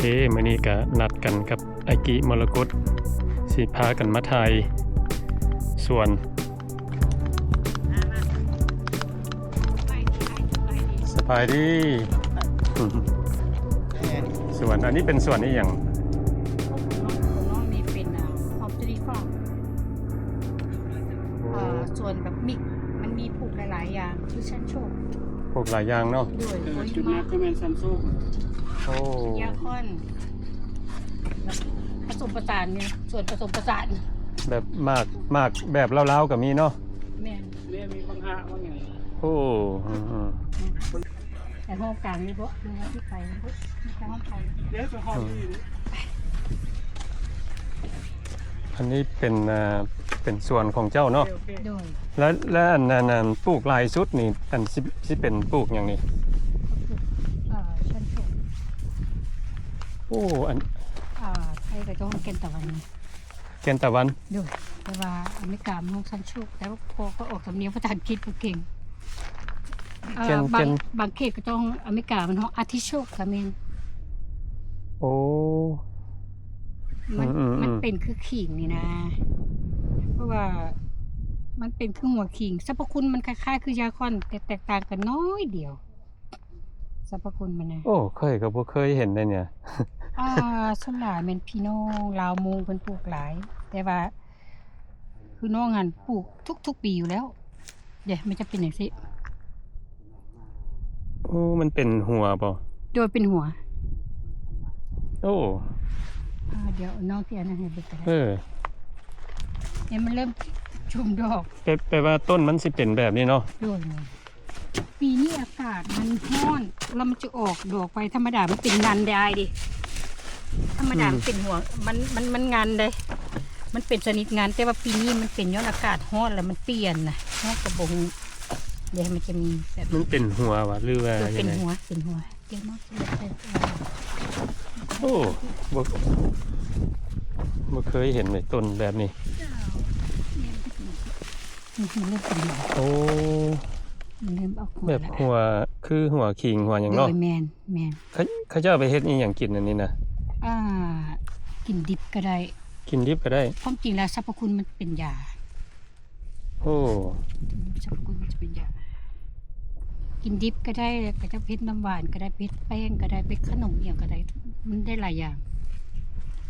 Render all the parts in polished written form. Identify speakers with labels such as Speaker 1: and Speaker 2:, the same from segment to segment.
Speaker 1: มื้อนี้ก็นัดกันกับไอกิมรกตสิพากันมาถ่ายสวนสบายดีสวนอันนี้เป็นสวนนี่อย่าง
Speaker 2: น้องนี่เป็นฮอปปี้ฟาร์มส่วนแบบมิกมันมีปลูกหลายๆอย่างคือชั้นโชค
Speaker 1: ปลูกหลายอย่างเนาะ
Speaker 2: ด้วยโอ้ย
Speaker 3: จุด
Speaker 2: มา
Speaker 3: นัดก็เป็นซัมซุง
Speaker 1: โอ้
Speaker 2: ยาคอนผสมประสานเนี่ยส่วนผสมประสาน
Speaker 1: แบบมากแบบเล่าๆกับมีเนาะ
Speaker 2: แม่น
Speaker 3: เรียกมีบางฮะว่าไง
Speaker 1: โอ้
Speaker 2: แต่ห้องกลางนี่เพราะที่ไปที่ห้องไป
Speaker 3: เดี๋ยวจะห้องนี้
Speaker 1: อันนี้เป็นส่วนของเจ้าเนาะ
Speaker 3: โอเค
Speaker 2: ด้วย
Speaker 1: แล้วอันนั้นปลูกหลายสุดนี่อันสิเป็นปลูกอย่างนี้
Speaker 2: ชั้นโชค
Speaker 1: โอ้อัน
Speaker 2: ไทยกับเจ้าห้องเกนตะวัน
Speaker 1: แกนตะวัน
Speaker 2: ด้วยแต่ว่าอเมริกามันห้องชั้นโชคแล้วพอก็ออกสำเนียงภาษาอังกฤษก็เก่งบางเขตก็ต้องอเมริกามันห้องอาทิโชคค่ะเมน
Speaker 1: โอ้
Speaker 2: มันเป็นคือขิงนี่นะ เพราะว่ามันเป็นคือหัวขิงสรรพคุณมันคล้ายๆคือยาคอนแต่แตกต่างกันน้อยเดียวสรรพคุณมันนะ
Speaker 1: โอ้เคยก็บ่เคยเห็นเลยเนี่ย
Speaker 2: สลาแม่นพี่น้องลาวมุงเพิ่นปลูกหลาย แต่ว่า คือน้องหันปลูกทุกปีอยู่แล้ว เดี๋ยวมันจะเป็นอย่างสิ
Speaker 1: โอ้มันเป็นหัวบ่
Speaker 2: โดยเป็นหัว
Speaker 1: โอ้
Speaker 2: เดี๋ยวน้องที่อันนั้นให้เบิกกัน
Speaker 1: เออ
Speaker 2: เนี่ยมันเริ่มชุมดอก
Speaker 1: แปลว่าต้นมันสิเป็นแบบนี้เนาะ
Speaker 2: ด้วยเลยปีนี้อากาศมันร้อนแล้วมันจะออกดอกไปธรรมดามันเป็นงานได้ดิธรรมดามันเป็นหัวมันงานเลยมันเป็นชนิดงานแต่ว่าปีนี้มันเป็นย้อนอากาศร้อนแล้วมันเปลี่ยนนะร้อนกระบงเดี๋ยวมันจะมีแบบ
Speaker 1: มันเป็นหัววะหรือว่า
Speaker 2: เป็
Speaker 1: ยั
Speaker 2: น
Speaker 1: งไง
Speaker 2: หัวเป็นหัวเดี๋ยวมากเลย
Speaker 1: โอ้บ่เคยเห็นเลยต้นแบบนี้
Speaker 2: มันเริ่มเป็นหัว
Speaker 1: โอ้
Speaker 2: มันเริ่มออกหัว
Speaker 1: แบบ
Speaker 2: แล้ว
Speaker 1: หัวคือหัวขิงหัวอย่าง
Speaker 2: โด
Speaker 1: เนาะ
Speaker 2: ยแมน
Speaker 1: เขาเจ้าไปเฮ็ดอีหยังกินอันนี้นะ
Speaker 2: กินดิบก็ได้
Speaker 1: กินดิบก็ได้
Speaker 2: ความจริงแล้วสรรพคุณมันเป็นยา
Speaker 1: โอ้
Speaker 2: สรรพคุณมันจะเป็นยากินดิบก็ได้ก็จะเพชรน้ำหวานก็ได้เพชรแป้งก็ได้เพชรขนมอย่างก็ได้มันได้หลายอย่าง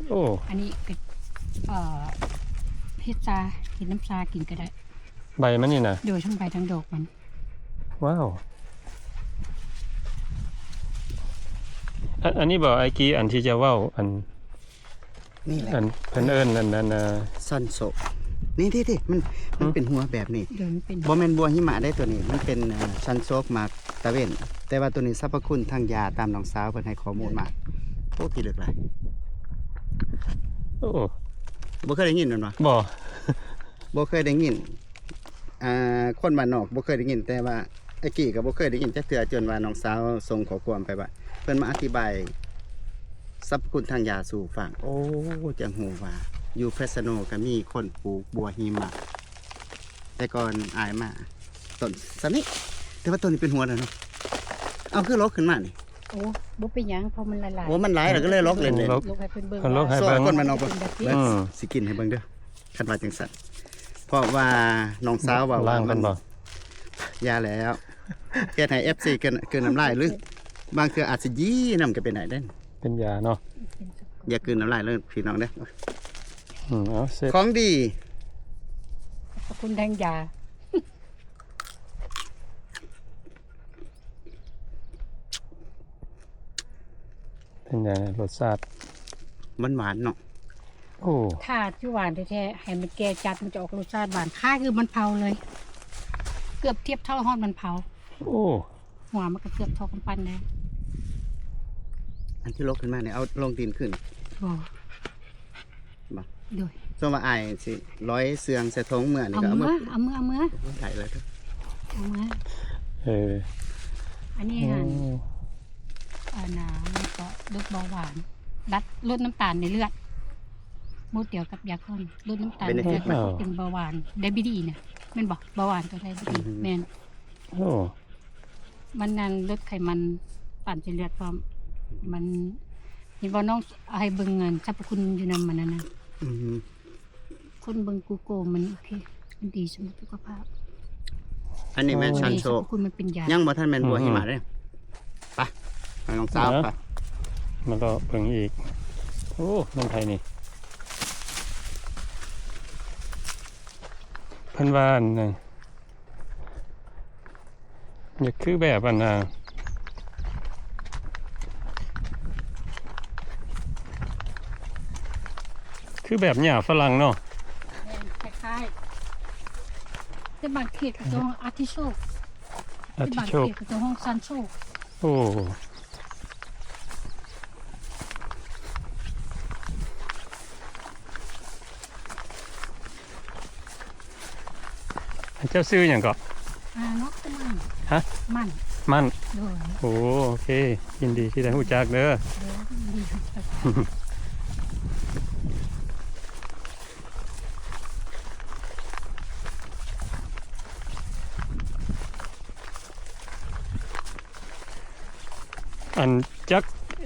Speaker 1: โอ้
Speaker 2: อันนี้ก็เพชรซากินน้ำซากินก็ได้
Speaker 1: ใบมันนี่นะ
Speaker 2: โดยทั้งใบทั้งดอกมัน
Speaker 1: ว้าวอันนี้บอกไอ้กี้อันที่จะเว้าอัน
Speaker 3: นี่แหละ
Speaker 1: อันเพิ่นเอิ้นอันนั้น
Speaker 3: ซันโซนี่ที่มันเป็นหัวแบบนี้
Speaker 2: โดยมันเป็น
Speaker 3: บ่แม่นบัวหิมะได้ตัวนี้มันเป็นซันโซกมากตะเวนแต่ว่าตัวนี้สรรพคุณทางยาตามน้องสาวเพิ่นให้ข้อมูลมาโอ้พี่ลึกหลาย
Speaker 1: โอ้
Speaker 3: บ่เคยได้ยินมันบ่
Speaker 1: บ่
Speaker 3: บ่เคยได้ยินคนบ้านนอกบ่เคยได้ยินแต่ว่าไอ้กี้ก็บ่เคยได้ยินจักเทื่อจนว่าน้องสาวส่งข้อความไปว่าเพิ่นมาอธิบายสรรพคุณทางยาสู่ฟังโอ้จังฮู้ว่าอยู่เพชรสโนก็มีคนปลูกบัวหิมะแต่ก่อนอายมาต้นสำนี้แต่ว่าต้นนี้เป็นหัวแล้วเนาะเอาคือลกขึ้นมานี่
Speaker 2: โอ้บ่เป็นหยังเพราะมันละลาย
Speaker 3: โอ้มันหลายแล้วก็เลยลกเลยเนี่ย
Speaker 2: ลกให้เพิ่นเบิ่ง
Speaker 1: คนลกให้
Speaker 3: สอ
Speaker 1: เบิ่ง
Speaker 3: คนบ้านนอกเบิ่ง
Speaker 2: เป็นแบบนี้
Speaker 3: เบิ่งสิกินให้เบิ่งเด้อคันว่าจังซั่นเพราะว่าน้องสาวว่า
Speaker 1: ล่างกันบ่
Speaker 3: ยาแล้วเฮ็ดให้ FC เกินน้ำลายหรือบางเทื่ออาจสิยีน้ำก็เป็นได้เด้น
Speaker 1: เป็นยาเนาะ
Speaker 3: อย่ากินน้ำลายเลยพี่น้องเด้อ
Speaker 1: เอาเสร็จ
Speaker 3: ของดี
Speaker 2: ขอบคุณแดงยา
Speaker 1: เป็นยารสชาติ
Speaker 3: มันหวานเนาะ
Speaker 1: โอ้
Speaker 2: ถ้าที่หวานแท้ๆให้มันแก่จัดมันจะออกรสชาติหวานค่าคือมันเผาเลย เกือบเทียบเท่าฮอดมันเผา
Speaker 1: โอ้
Speaker 2: หัวมันก็เกือบเท่ากำปั้นแล้ว
Speaker 3: อันที่ลกขึ้นมาเนี่ยเอาลงดินขึ้น
Speaker 2: โอ้
Speaker 3: บ่
Speaker 2: โดย
Speaker 3: ส่วนว่าอายสิร้อยเสืองใส่ทงเมื่อนี่
Speaker 2: เอา
Speaker 3: ก็เอา
Speaker 2: เมื่
Speaker 3: มา
Speaker 2: อเอาเมื่อเอาเมื่อ
Speaker 3: ไหลเลยเด้อ
Speaker 2: เอาเมื่อ
Speaker 1: เออ
Speaker 2: อันนี้
Speaker 1: โอ้
Speaker 2: หันมันก็ลดเบาหวานลดน้ำตาลในเลือดมูดเดียวกับยาคนลดน้ำตาลในเลือดมันก็เป็นเบาหวานไดบิดีเนี่ยแม่นบอกเบาหวานตัวไดบิดีแม่น
Speaker 1: โอ้
Speaker 2: มันนั่นลดไขมันปั่นในเลือดพร้อมมัน เห็นบ่น้องเอาให้เบิ่งงานสรรพคุณอยู่นำมันนั่นน่ะ
Speaker 3: อืม
Speaker 2: คนเบิ่งกูโกมันโอเคมันดีสำหรับสุขภาพ
Speaker 3: อันนี้แม่นชัน
Speaker 2: ดี
Speaker 3: โช
Speaker 2: สรร
Speaker 3: ค
Speaker 2: พคุณมันเป็นยา
Speaker 3: ยังบ่ทันแม่นบัวหิมะเด้ไปไปน้องสาวไป
Speaker 1: มันก็เบิ่งอีกโอ้มันไทยนี่เพิ่นว่าอันน่ะอย่าคือแบบอันน่ะคือแบบหญ้าฝรั่งเนาะ
Speaker 2: คล้ายๆแต่บางเขตก็จะห้องอาร์ติโชก
Speaker 1: อา
Speaker 2: แต่
Speaker 1: ทิ
Speaker 2: บาง
Speaker 1: โช
Speaker 2: เข
Speaker 1: ค
Speaker 2: ตก็จะห้องซันโชก
Speaker 1: โอ้เจ้าซื้ออย่างก็
Speaker 2: นกก็มัน
Speaker 1: ฮะ
Speaker 2: มัน
Speaker 1: มัน
Speaker 2: โดย
Speaker 1: โอ้โอเคยินดีที่ได้รู้จักเด้อ
Speaker 2: โดยดีครับ
Speaker 1: อันจัก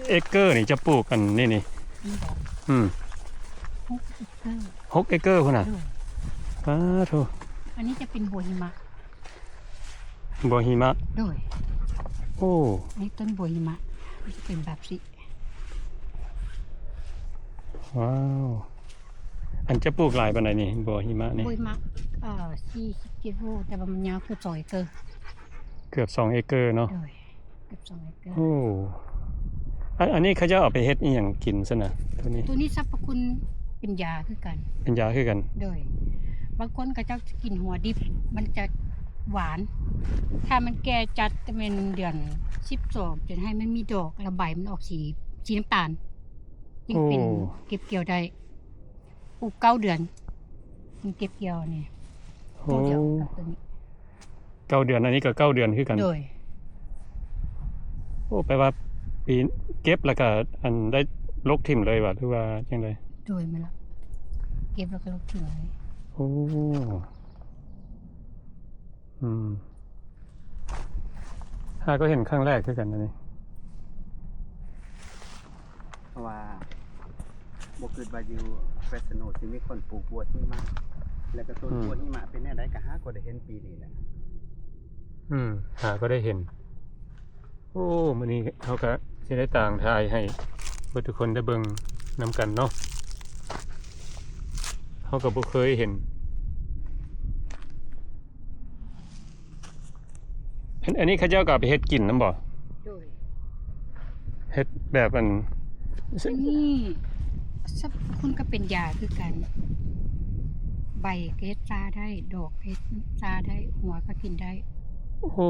Speaker 1: เอเกอร์นี่จะปลูกกันนี่นี่
Speaker 2: นี่บอก
Speaker 1: อืม
Speaker 2: ฮกอีกเกอร์
Speaker 1: 6 เอเกอร์พุ่นน่ะ
Speaker 2: โดย
Speaker 1: อ้าโธ่
Speaker 2: อันนี้จะเป็นบัวหิมะ
Speaker 1: บ่หิมะ
Speaker 2: โดย
Speaker 1: โอ้
Speaker 2: อันนี้ต้นบัวหิมะมันจะเป็นแบบสิ
Speaker 1: ว้าวอันจะปลูกหลายปานใดนี่บ่หิมะนี่
Speaker 2: บัวหิมะ40กิโลแต่ว่ามันยาวคือ2 เอเกอร์
Speaker 1: เกือบ2 เอเกอร์เนาะ
Speaker 2: โดยเกือบ2 เอเกอร์
Speaker 1: โอ้อันนี้เขาจะเอาไปเฮ็ดอีหยังกินซะนะตัวนี้
Speaker 2: ตัวนี้สรรพคุณเป็นยาคือกัน
Speaker 1: เป็นยาคือกัน
Speaker 2: โดยบางคนก็จะกินหัวดิบมันจะหวาน ถ้ามันแก่จัดจะเป็นเดือน12จนให้มันมีดอกระบายมันออกสีน้ำตาลจึงเป็น
Speaker 1: โอ้
Speaker 2: เก็บเกี่ยวได้ปลูก9 เดือนมันเก็บเกี่ยวนี่
Speaker 1: โอ้
Speaker 2: ตัวเดียวกับตัวนี้
Speaker 1: 9 เดือนอันนี้ก็9 เดือนคือกัน
Speaker 2: โดย
Speaker 1: โอ้แปลว่าปีเก็บแล้วก็อันได้ลกทิ่มเลยว่ะหรือว่าจังได
Speaker 2: โดยมาแล้วเก็บแล้วก็ลงถึงเลย
Speaker 1: โอ้อืมข้าก็เห็นครั้งแรกคือกันอันนี้
Speaker 3: เพราะว่าบ่คิดว่าอยู่แฟสโนสิมีคนปลูกบัวหิมะแล้วก็ต้นบัวหิมะเป็นแนวใดก็หาก็ได้เห็นปีนี้แหละ
Speaker 1: หาก็ได้เห็น โอ้มื้อนี้เขาก็สิได้ต่างทายให้เบิดทุกคนได้เบิ่งนำกันเนาะเขาก็บ่เคยเห็น อันนี้เขาเจ้าก็เอาไปเฮ็ดกินนำบ่
Speaker 2: โดย
Speaker 1: เฮ็ดแบบอัน
Speaker 2: อันนี้สรรพคุณก็เป็นยาคือกัน ใบเกสซาได้ดอกเกสซาได้หัวก็กินได้
Speaker 1: โอ้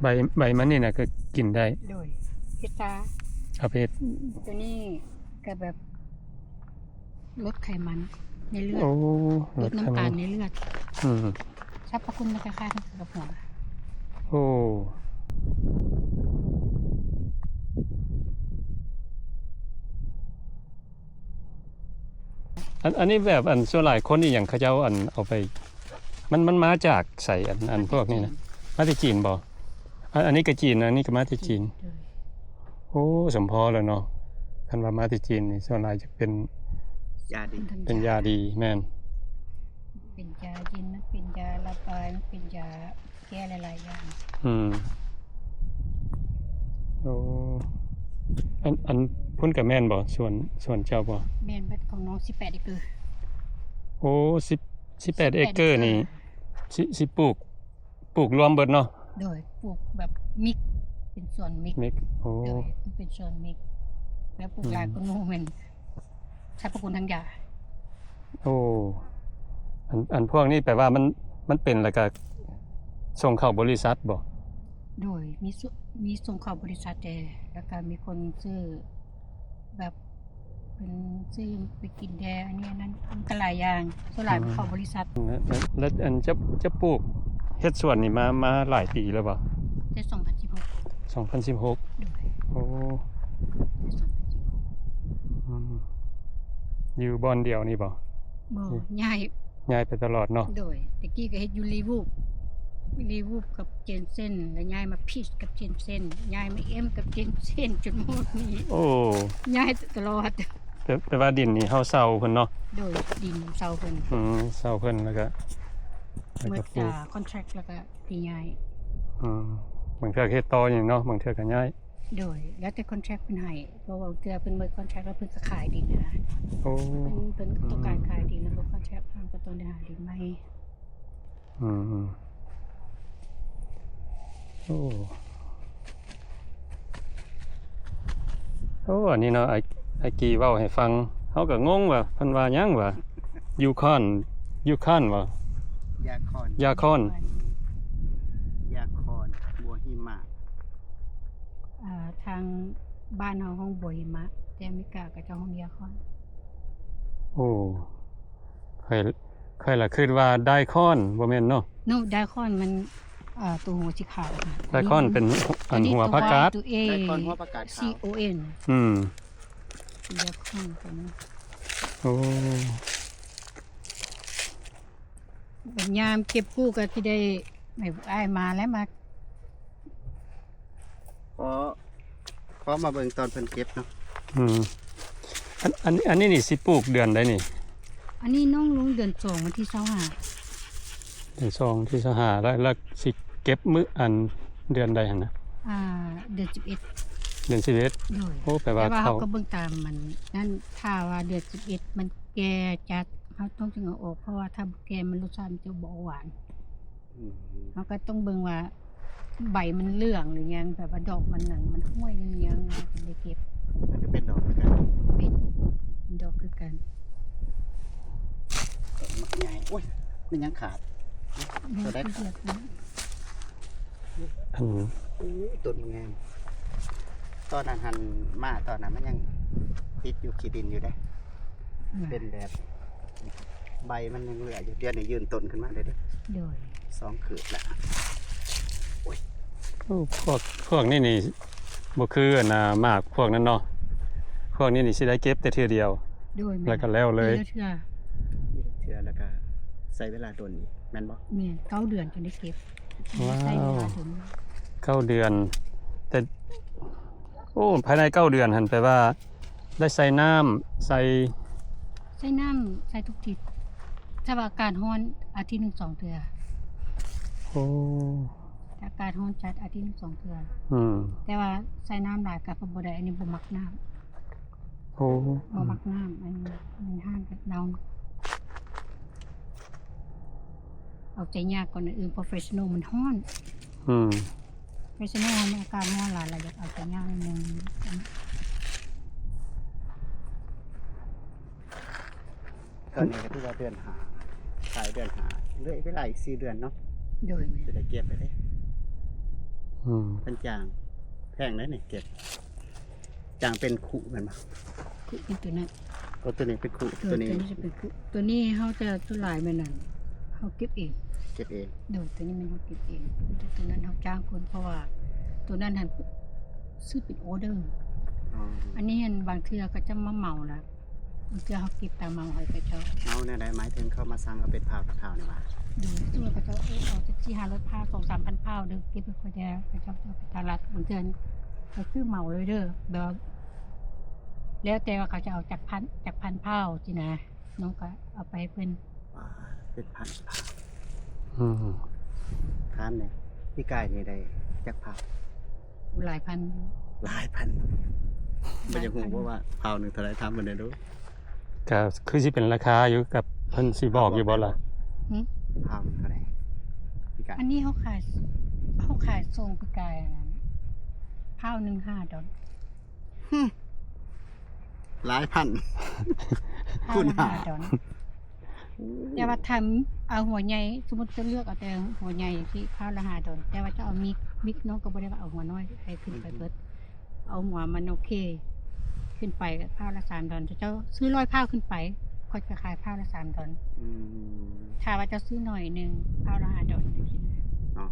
Speaker 1: ใบมันนี่นะก็กินได้
Speaker 2: โดยเกสซา
Speaker 1: เอาไปเฮ็ด
Speaker 2: ตัวนี้ก็แบบลดไขมันในเลือด
Speaker 1: โอ้
Speaker 2: ลดน้ำตาลในเลือด
Speaker 1: อืม
Speaker 2: สรรพคุณมันจะคล้ายกันกับหัว
Speaker 1: โอ้อันนี้แบบอันส่วนหลายคนนี่อย่างเขาเจ้าอันเอาไป มันมาจากใส่อันพวกนี้นะมาจากจีนบ่อันนี้ก็จีนนะอันนี้ก็มาจากจีน
Speaker 2: โดย
Speaker 1: โอ้สมพอแล้วเนาะคันว่ามาจากจีนนี่ส่วนหลายจะเป็น
Speaker 3: ยาดี
Speaker 2: มันทั้ง
Speaker 1: เป็นยาดีแม่น
Speaker 2: เป็นยาเย็นมันเป็นยาระบายมันเป็นยาแก้หลายๆอย่าง
Speaker 1: อืมโอ้อันพุ่นกับแม่นบ่ส่วนเจ้าบ่
Speaker 2: แม่นบัดของน้อง18 เอเกอร์
Speaker 1: โอ้18 เอเกอร์นี่สิปลูกรวมเบิดเนาะ
Speaker 2: โดยปลูกแบบมิกเป็นส่วนมิก
Speaker 1: มิกโอ้
Speaker 2: โดยมันเป็นส่วนมิกแล้วปลูกหลายคนโมเมนใช้ประคุณทั้งยา
Speaker 1: โอ้อันพวกนี้แปลว่ามันเป็นแล้วก็ส่งเข้าบริษัทบ่
Speaker 2: โดยมีส่งเข้าบริษัทแต่แล้วก็มีคนซื้อแบบเป็นซื้อไปกินแดอันนี้อันนั้นมันก็หลายอย่างส่วนหลายมันเข้าบริษัท
Speaker 1: แล้วอันจะปลูกเฮ็ดสวนนี่มาหลายปีแล้วบ่
Speaker 2: แต่2016
Speaker 1: 2016
Speaker 2: โดย
Speaker 1: โอ้
Speaker 2: แต่2016
Speaker 1: อืมอยู่บ่อนเดียวนี่บ่
Speaker 2: บ่ย้าย
Speaker 1: ย้ายไปตลอดเนาะ
Speaker 2: โดยตะกี้ก็เฮ็ดอยู่ลีวู รีวูฟกับเจนเซนแล้วย้ายมาพีชกับเจนเซนย้ายมาเอ็มกับเจนเซนจนหมดนี้
Speaker 1: โอ้
Speaker 2: ย้ายตลอด
Speaker 1: แต่ว่าดินนี่เฮาเซาเพิ่นเนาะ
Speaker 2: โดยดินเซาเพิ่น
Speaker 1: เซาเพิ่นแล้วก็
Speaker 2: เมื่อ
Speaker 1: ปลู
Speaker 2: จาก คอนแทรคแล้วก็ปีย้าย
Speaker 1: บางเทื่อเฮ็ดต่ออย่างเนาะบางเทื่อก็ย้าย
Speaker 2: โดยแล้วแต่คอนแทรคเพิ่นให้เพราะว่าเทื่อเพิ่นเมื่อคอนแทรคแล้วเพิ่นก็ขายดินนะ
Speaker 1: โอ้
Speaker 2: เพิ่นต้องการขายดินแล้วเพิ่นคอนแทรคเพิ่นก็ต้องได้หาดินมาให้
Speaker 1: อืมโอ้โอ้อันนี้เนาะไอ้กีเว้าให้ฟังเฮาก็งงว่าเพิ่นว่าหยังว่ายูคอนว่าย
Speaker 3: าคอน
Speaker 1: ยาคอน
Speaker 3: ยาคอนบัวหิมะ
Speaker 2: ทางบ้านเฮาห้องบัวหิมะแต่อเมริกาก็จะห้องยาคอน
Speaker 1: โอ้เคยละคิดว่าไดคอนบ่แม่นเนาะ
Speaker 2: โนไดคอนมันตัวหัวสีขาวค่ะ
Speaker 1: ไดคอนเป็นอันหัวผักกาด
Speaker 2: ตัว A
Speaker 3: ไดคอนหัวประกาศ
Speaker 2: C
Speaker 3: ขาว
Speaker 2: O N
Speaker 1: อืม
Speaker 2: ยาคอนตัวนี้
Speaker 1: โอ้
Speaker 2: บัดยามเก็บกู้ก็ที่ได้ไม่อ้ายมาแล้วมา
Speaker 3: ขอมาเบิ่งตอนเพิ่นเก็บเนาะ
Speaker 1: อืมอันนี้นี่สิปลูกเดือนใดนี่
Speaker 2: อันนี้น้องลุงเดือน2วันที่25
Speaker 1: เดือนสองที่สหาแล้วสิเก็บมื้ออันเดือนใดหั่นนะ
Speaker 2: เดือน11
Speaker 1: เดือน11
Speaker 2: โดย
Speaker 1: โอ้แปล
Speaker 2: แต่
Speaker 1: ว่า
Speaker 2: ว่า
Speaker 1: เขา
Speaker 2: เขาก็เบิ่งตามมันนั่นถ้าว่าเดือน11มันแก่จัดเขาต้องจึงเอาออกเพราะว่าถ้าบ่แก่มันรสชาติมันจะบ่หวาน
Speaker 3: อืม
Speaker 2: เขาก็ต้องเบิ่งว่าใบมันเหลืองหรือยังแบบว่าดอกมันนั่นมันห้วยหรือยังเราจะได้เก็บ
Speaker 3: มันก็เป็นดอกเหมือนกัน
Speaker 2: เป็นดอกคือกัน
Speaker 3: มักใหญ่โอ้ยมันยังขาด ตัวได้
Speaker 2: เลือกนะ
Speaker 1: อัน
Speaker 3: ต้นมันงามตอนนั้นหันมาตอนนั้นมันยังติดอยู่ขี้ดินอยู่เด้ เป็นแบบใบมันยังเหลืออยู่เดือนนี้ยืนต้นขึ้นมาได้เด้
Speaker 2: โดย
Speaker 3: 2 คืบละ
Speaker 1: โอ้พวกนี้นี่บ่คืออันน่ะมากพวกนั้นเนาะพวกนี้นี่สิได้เก็บแต่เทื่อเดียว
Speaker 2: โดย
Speaker 1: แล้วก็แล้วเลย
Speaker 2: ปีะเทื่อ
Speaker 3: นี่เทื่อแล้วก็ใช้เวลาโดนอีกแม่นบ่
Speaker 2: แม่9 เดือนจนได้เก็บ
Speaker 1: ว้าว
Speaker 2: ใช้เวลาถึง
Speaker 1: 9 เดือน แต่โอ้ภายใน9 เดือนหั่นแปลว่า ได้ใส่น้ำใส่
Speaker 2: ใช้น้ำใช้ทุกทิศถ้าว่าอากาศร้อนอาทิตย์หนึง2 เทื่อ
Speaker 1: โอ้
Speaker 2: ถ้าอากาศร้อนจัดอาทิตย์หนึง2 เทื่อ
Speaker 1: อืม
Speaker 2: แต่ว่าใส่น้ำหลายก็บ่ได้อันนี้บ่มักน้ำ
Speaker 1: โอ้
Speaker 2: บ่มักน้ำอันนี้มันห้างกับเราเอาใจยากก่อนอื่น professional มันร้อน
Speaker 1: อืม
Speaker 2: professional มันอากาศร้อนหลายเราอยากเอาใจยากนิดนึง
Speaker 3: ตอนนี้ก็ถือว่าเดือนหาขายเดือนหาเหลืออีกเวลาอีก4 เดือนเนาะ
Speaker 2: โดยแม่
Speaker 3: จะได้เก็บไปเด้
Speaker 1: อืม
Speaker 3: เป็นจางแพงเลยนี่เก็บจางเป็นขุแม่นบ่
Speaker 2: คือเป็นตัวนั้น
Speaker 3: ตัวนี้เป็นขุ
Speaker 2: ตั
Speaker 3: ตัว ว
Speaker 2: นี้
Speaker 3: นี้
Speaker 2: จะเป็นคือตัวนี้เขาจะตัวหลายแม่นั่นเขาเก็บเอง
Speaker 3: เก็บเอง
Speaker 2: โดยตัวนี้มันเขาเก็บเองแต่ตัวนั้นเขาจ้างคนเพราะว่า ตัวนั้นหันซื้อเป็นออเดอร์
Speaker 3: อ๋อ
Speaker 2: อันนี้หันบางเทื่อก็จะมาเหมาละบางเทื่อเขาเก็บตามเหมาให้ก็เจ้า
Speaker 3: เอาแน่ได้หมายถึงเขามาสั่งเอาเป็นพาวกับข้าวนี่ว่า
Speaker 2: ดูตัวก็จะเอาจากที่500 ผ้า 2-3,000 ผ้าเด้อเก็บไปคนเดียวก็จะเอาไปตลาดบางเทื่อก็คือเหมาเลยเด้อแบบแล้วแต่ว่าเขาจะเอาจากพันผ้าสินะน้องก็เอาไปให้เพิ่น
Speaker 3: ว่าเป็นพันพาว
Speaker 1: อืม
Speaker 3: ถามเนี่ยพี่กายนี่ได้จักพาว
Speaker 2: หลายพัน
Speaker 3: หลายพันบ่จะฮู้ว่าพาวหนึงเท่าไหร่ถามเพิ่นได้ดู
Speaker 1: ก็คือสิเป็นราคาอยู่กับเพิ่นสิบอกอยู่บ่ล่ะ
Speaker 2: หึ
Speaker 3: พาวหนึ่งเท่าไหร่พี่กาย
Speaker 2: อันนี้เขาขายทรงปีกายอันนั้นผ้าหนึ่ง5 ดอล
Speaker 3: หลายพัน
Speaker 2: ผ้า
Speaker 3: คุณ
Speaker 2: ละ
Speaker 3: หา
Speaker 2: 5 ดอลแต่ว่าทำเอาหัวใหญ่สมมุติจะเลือกเอาแต่หัวใหญ่ที่ผ้าละ5 ดอลแต่ว่าจะเอามิกน้องก็บ่ได้ว่าเอาหัวน้อยให้ขึ้นไปเบิดเอาหัวมันโอเค ขึ้นไปผ้าละ3 ดอลเจ้าซื้อ100 ผ้าขึ้นไปค่อยจะขายผ้าละ3 ดอล
Speaker 3: อืม
Speaker 2: ถ้าว่าจะซื้อหน่อยหนึงผ้าละ5 ดอลจังซี่นะ
Speaker 3: เนาะ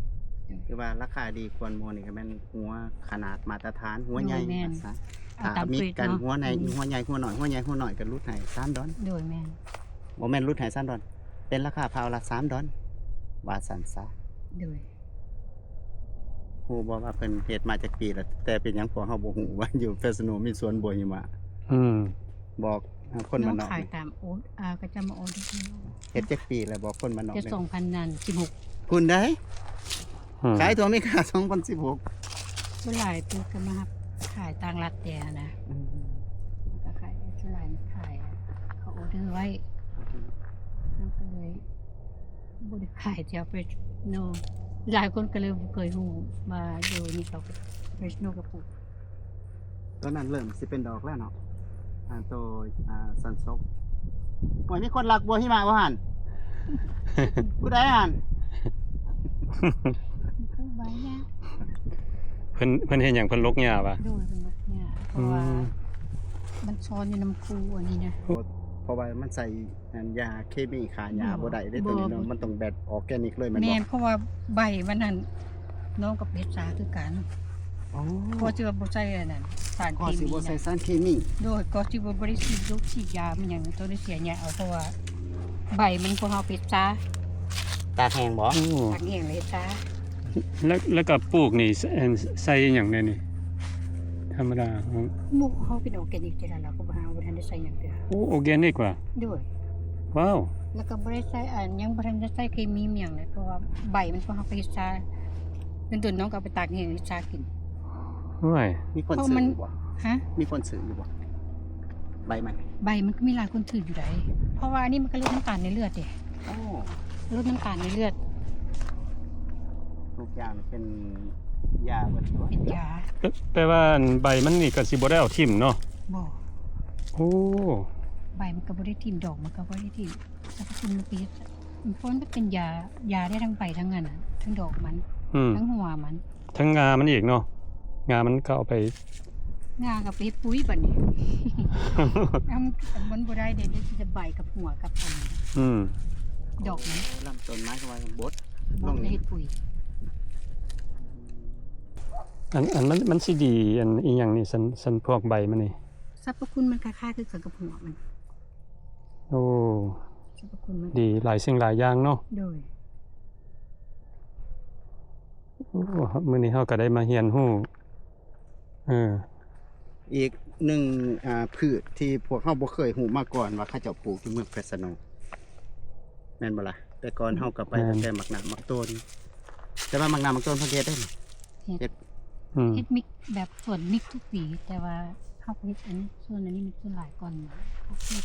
Speaker 3: คือว่าราคาดีควรหมู่นี่ก็แม่นหัวขนาดมาตรฐานหัวใหญ่
Speaker 2: แม่น
Speaker 3: ซะ
Speaker 2: เอา
Speaker 3: ถ้า
Speaker 2: ตาม
Speaker 3: มี
Speaker 2: เกรด
Speaker 3: กัน
Speaker 2: เนาะ
Speaker 3: หัวในหัวใหญ่หัวหน่อยหัวใหญ่หัวหน่อยก็ลดให้3 ดอล
Speaker 2: โดยแม่น
Speaker 3: บ่แม่นลดให้3 ดอลเป็นราคาพาวละ3 ดอลว่าซั่นซะ
Speaker 2: โดย
Speaker 3: ฮู้บ่ว่าเพิ่นเฮ็ดมาจากปีแล้วแต่เป็นหยังพวกเฮาบ่ฮู้ว่าอยู่เฟสโนมีสวนบัวหิมะ
Speaker 1: อืม
Speaker 3: บอกคนบ้านนอก
Speaker 2: ขาย
Speaker 3: นี่
Speaker 2: ตามโอ๊ตก็จะมาโอ๊ตที่
Speaker 3: เฮ็ดจักปีแล้วบอกคนบ้านนอก
Speaker 2: จะ
Speaker 3: นี่
Speaker 2: 2016
Speaker 3: คุณได้
Speaker 1: อืม
Speaker 3: ขายตัวไม่ขาด2016
Speaker 2: ส่วนหลายตัวก็มาครับขายต่างรัฐแต่นะแล้วก็ขายส่วนหลายมันขายเขาออเดอร์ไว้แล้วก็เลยบ่ได้ขายแถวเฟรชโนหลายคนก็เลยบ่เคยฮู้มาอยู่นี่เขาเฟรชโนกระปุก
Speaker 3: ตอนนั้นเริ่มสิเป็นดอกแล้วเนาะตัวสันซบโอ้ยมีคนรักบัวหิมะบ่หั่น ผู้ใดหั่น
Speaker 2: คือใบเนี่ย
Speaker 1: เพิ่นเฮ็ดหยังเพิ่นลกหญ้าป่ะ
Speaker 2: โดยเป็นแบบเนี่ยเพราะว่ามันซ้อนอยู่น้ำคูอันนี้นะ
Speaker 3: เพราะว่ามันใส่ยาเคมีฆ่าหญ้าบ่ได้เด้ตัวนี้เนาะ
Speaker 2: บ่
Speaker 3: มันต้องแบบออร์แกนิกเลยแม่น
Speaker 2: แม่
Speaker 3: บ่
Speaker 2: นเพราะว่าใบมันนั่นน้องกับเพชรสาคือกัน
Speaker 3: อ๋อ
Speaker 2: เพราะเจอบ่ใส่อันนั้นสาร
Speaker 3: ก็
Speaker 2: เค
Speaker 3: สิ
Speaker 2: มี
Speaker 3: บ่ใส่
Speaker 2: นะ
Speaker 3: สารเคมี
Speaker 2: โดยก็สิบ่บริสุทธิ์ยกฉีดยามันหยังตัวได้เสียเนี่ยเอาเพราะว่าใบมันพวกเฮาเพชรสา
Speaker 3: ตากแห้งบ่
Speaker 1: โอ้
Speaker 2: ตักแห้งเลยสา
Speaker 1: แล้วก็ปลูกนี่ใส่หยังได้นี่ธรรมดา
Speaker 2: หมู่เฮาเป็นออร์แกนิกแต่ละเราก็บ่หาบ่ทันได้ใส่หยังเด้อ
Speaker 1: โอ้ออร์แกนิกว่ะ
Speaker 2: โดย
Speaker 1: ว้าว
Speaker 2: แล้วก็บ่ได้ใส่ยังบ่ทันได้ใส่เคมีหยังเลยเพราะว่าใบมันพวกเฮาเพชรสาเป็นต้นน้องก็เอาไปตากแห้งให้สากิน
Speaker 1: ห้วย
Speaker 3: มีคน
Speaker 2: เพราะ
Speaker 3: ซื้อ
Speaker 2: มัน
Speaker 3: อยู่บ่
Speaker 2: ฮะ
Speaker 3: มีคนซื้ออยู่บ่ใบมัน
Speaker 2: ใบมันก็มีหลายคนถืออยู่ไดเพราะว่าอันนี้มันก็ลดน้ำตาลในเลือดเด้
Speaker 3: โอ้
Speaker 2: ลดน้ำตาลในเลือด
Speaker 3: ทุกอย่างเป็นยาเบิดตัว
Speaker 2: เป็นยา
Speaker 1: แปลว่าอันใบมันนี่ก็สิบ่ได้เอาทิ่มเนาะ
Speaker 2: บ่
Speaker 1: โอ้
Speaker 2: ใบมันก็บ่ได้ทิ่มดอกมันก็บ่ได้ทิ่มแล้วก็คุณมันปีดมันเพราะมันเป็นยาได้ทั้งใบทั้งนั้นน่ะทั้งดอกมัน
Speaker 1: อืม
Speaker 2: ทั้งหัวมัน
Speaker 1: ทั้งงามันอีกเนาะงามันก็เอาไป
Speaker 2: งากับไปเฮ็ดปุ๋ยบัดนี้ มันบ่ได้เด้เดี๋ยวสิจะใบกับหัวกับอัน
Speaker 1: อืม
Speaker 2: ดอกมัน
Speaker 3: ลำต้นไม้เข้าไว้บด
Speaker 2: บ่ได้เฮ็ดปุ๋ย
Speaker 1: อันมันสิดีอันอีหยังนี่สันพวกใบมันนี่
Speaker 2: สรรพคุณมันคล้ายๆคือกันกับหัวมัน
Speaker 1: โอ้
Speaker 2: สรรพคุณมัน
Speaker 1: ดีหลายสิ่งหลายอย่างเนาะ
Speaker 2: โดย
Speaker 1: โอ้มื้อนี้เฮาก็ได้มาเรียนรู้อ
Speaker 3: อีกหนึ่งพืชที่พวกเฮาบ่เคยฮู้มาก่อนว่าเขาเจ้าปลูกที่เมืองเพชรสนงแม่นบ่ล่ะแต่ก่อนเฮาก็ไปแต่หมักหน้าหมักต้นแต่ว่าหมักหน้าหมักต้นเพิ่นเฮ็ดได้นี่
Speaker 1: อืม
Speaker 2: เฮ็ดมิกแบบส่วนมิกทุกปีแต่ว่าเฮาก็เฮ็ดอันนี้ส่วนอันนี้มันส่วนหลายก่อน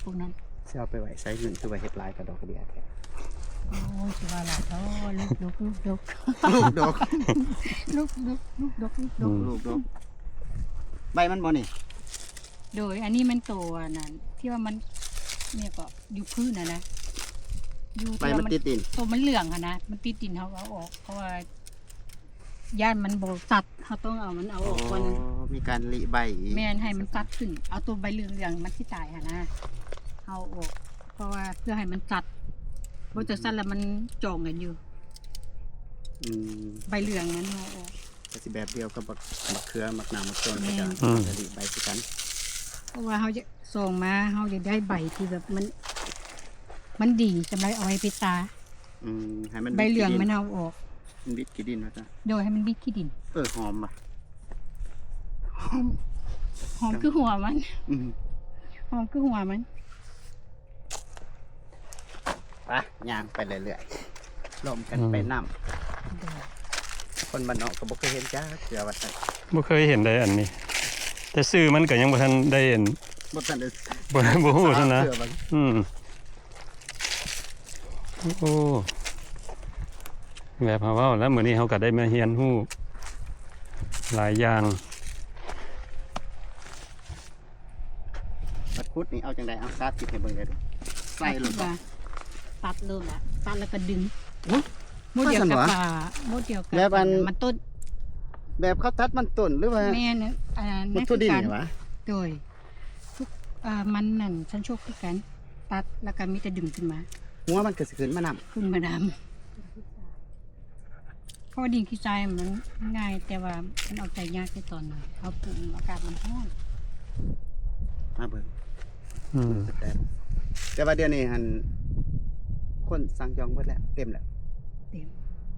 Speaker 2: พวกนั้น
Speaker 3: สิเอาไปไว้ใส่หนึ่งคือว่าเฮ็ดลายกระดอกกระเดียแท้
Speaker 2: โอ้ยสิว่าหลายเท่าลูกดก
Speaker 3: ลูกดอก
Speaker 2: ลูกดก
Speaker 3: ลูกดอกใบมันบ่นี่
Speaker 2: โดยอันนี้มันโตอันนั้นที่ว่ามันเนี่ยก็อยู่พื้นนะอยู่
Speaker 3: ใบมันติดดิน
Speaker 2: ตัวมันเหลืองอะนะมันติดดินเขาเอาออกเพราะว่าย่านมันโบตัดเขาต้องเอามันเอาออกก่อน
Speaker 3: มีการลิใบอีก
Speaker 2: แม่นให้มันตัดขึ้น เอาตัวใบเหลืองๆมันที่ตายอะนะเอาออก เพราะว่าเพื่อให้มันตัดบ่จะสั้นแล้วมันจองกันอยู่
Speaker 3: อืม
Speaker 2: ใบเหลืองนั้นเอาออก
Speaker 3: ก็สิแบบเดียวกับบักเขือหมักหน้าหมักต้นก็จะ
Speaker 1: อืม
Speaker 3: จะลิใบคือกัน
Speaker 2: เพราะว่าเขาจะส่งมาเขาจะได้ใบที่แบบมันดีสำหรับเอาไว้ปิดตา
Speaker 3: ให้มัน
Speaker 2: ใบเหลืองมัน
Speaker 3: บิด
Speaker 2: เอาออก
Speaker 3: มันบิดกี่ดินว่าจ้ะ
Speaker 2: โดยให้มันบิดขี้ดิน
Speaker 3: หอมป่ะ
Speaker 2: หอมคือหัวมัน
Speaker 3: อืม
Speaker 2: หอมคือหัวมัน
Speaker 3: ไปย่างไปเรื่อยๆลมกันไปน้ำคนบ้านนอกก็บ่เคยเห็นจ้าเสือว่าซั่น
Speaker 1: บ่เคยเห็นได้อันนี้ แต่ซื้อมันก็ยังบ่ทันได้เห็น
Speaker 3: บ่ทันได้
Speaker 1: บ่ฮู้ซั่นนะ
Speaker 3: เสือว่า
Speaker 1: อืมโอ้แบบเฮาเว้าแล้วมื้อนี้เฮาก็ได้มาเรียนรู้หลายอย่าง
Speaker 3: ปัดคุดนี่เอาจังไดเอาซาดติดให้เบิ่งได้ดูใส่ลงไป
Speaker 2: ตัดเริ่มละตัดแล้วก็ดึง
Speaker 3: อุ๊ย
Speaker 2: โมเดียว
Speaker 3: ว่าซั่น
Speaker 2: กับ
Speaker 3: วะ
Speaker 2: ปลาโมเดียวกับ
Speaker 3: แบบอัน
Speaker 2: มันต้น
Speaker 3: แบบเขาตัดมันต้นหรือว่า
Speaker 2: แม่น
Speaker 3: มัน
Speaker 2: นั่น
Speaker 3: ทุ
Speaker 2: คือ
Speaker 3: ดิน
Speaker 2: การ
Speaker 3: นี่วะ
Speaker 2: โดยทุกมันนั่นฉันโชคคือกันตัดแล้วก็มีแต่ดึงขึ้นมา
Speaker 3: หัวมันก็สิขึ้นมานํ
Speaker 2: ขึ้นมาดำเพราะว่าดินขี้ทรายมันง่ายแต่ว่ามันเอาใจยากในตอนนั้นเขาปลูกอากาศมันร้อน
Speaker 3: มาเบิ่ง
Speaker 1: อืม
Speaker 3: แต่ว่าเดี๋ยวนี้หันคนสั่งจองเบิดแล้วเต็มแล้ว
Speaker 2: เต็ม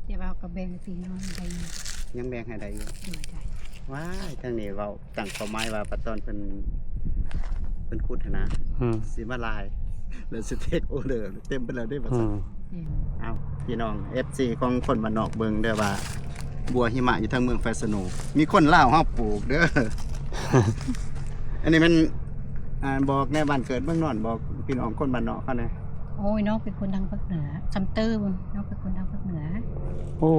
Speaker 2: แต่ว่าก็แบ่งพี่น้องได้อยู่
Speaker 3: ยังแบ่งให้ได้อยู่
Speaker 2: ด้วยได้
Speaker 3: ว้ายทางนี้เว้าตั้งเป้าหมายว่าปัตตอนเพิ่นขุดหั้นนะ
Speaker 1: อืม
Speaker 3: สิมาลายแล้วสิเทคโอเดอร์เต็มไปแล้วเด้ว่า
Speaker 1: อื
Speaker 3: ซั่น
Speaker 1: ม
Speaker 3: เอาพี่น้อง FC ของคนบ้านนอกเบิ่งเด้อว่า บัวหิมะอยู่ทางเมืองแฟสโนมีคนลาวเฮาปลูกเด้อ อันนี้มันบอกแน่บ้านเกิดเมืองนอนบอกพี่น้องคนบ้านนอกเขาแน่
Speaker 2: โอ้ยน้องเป็นคนทางภาคเหนือซัมเตอร์บุญน้องเป็นคนทางภาคเหนือ
Speaker 1: โอ้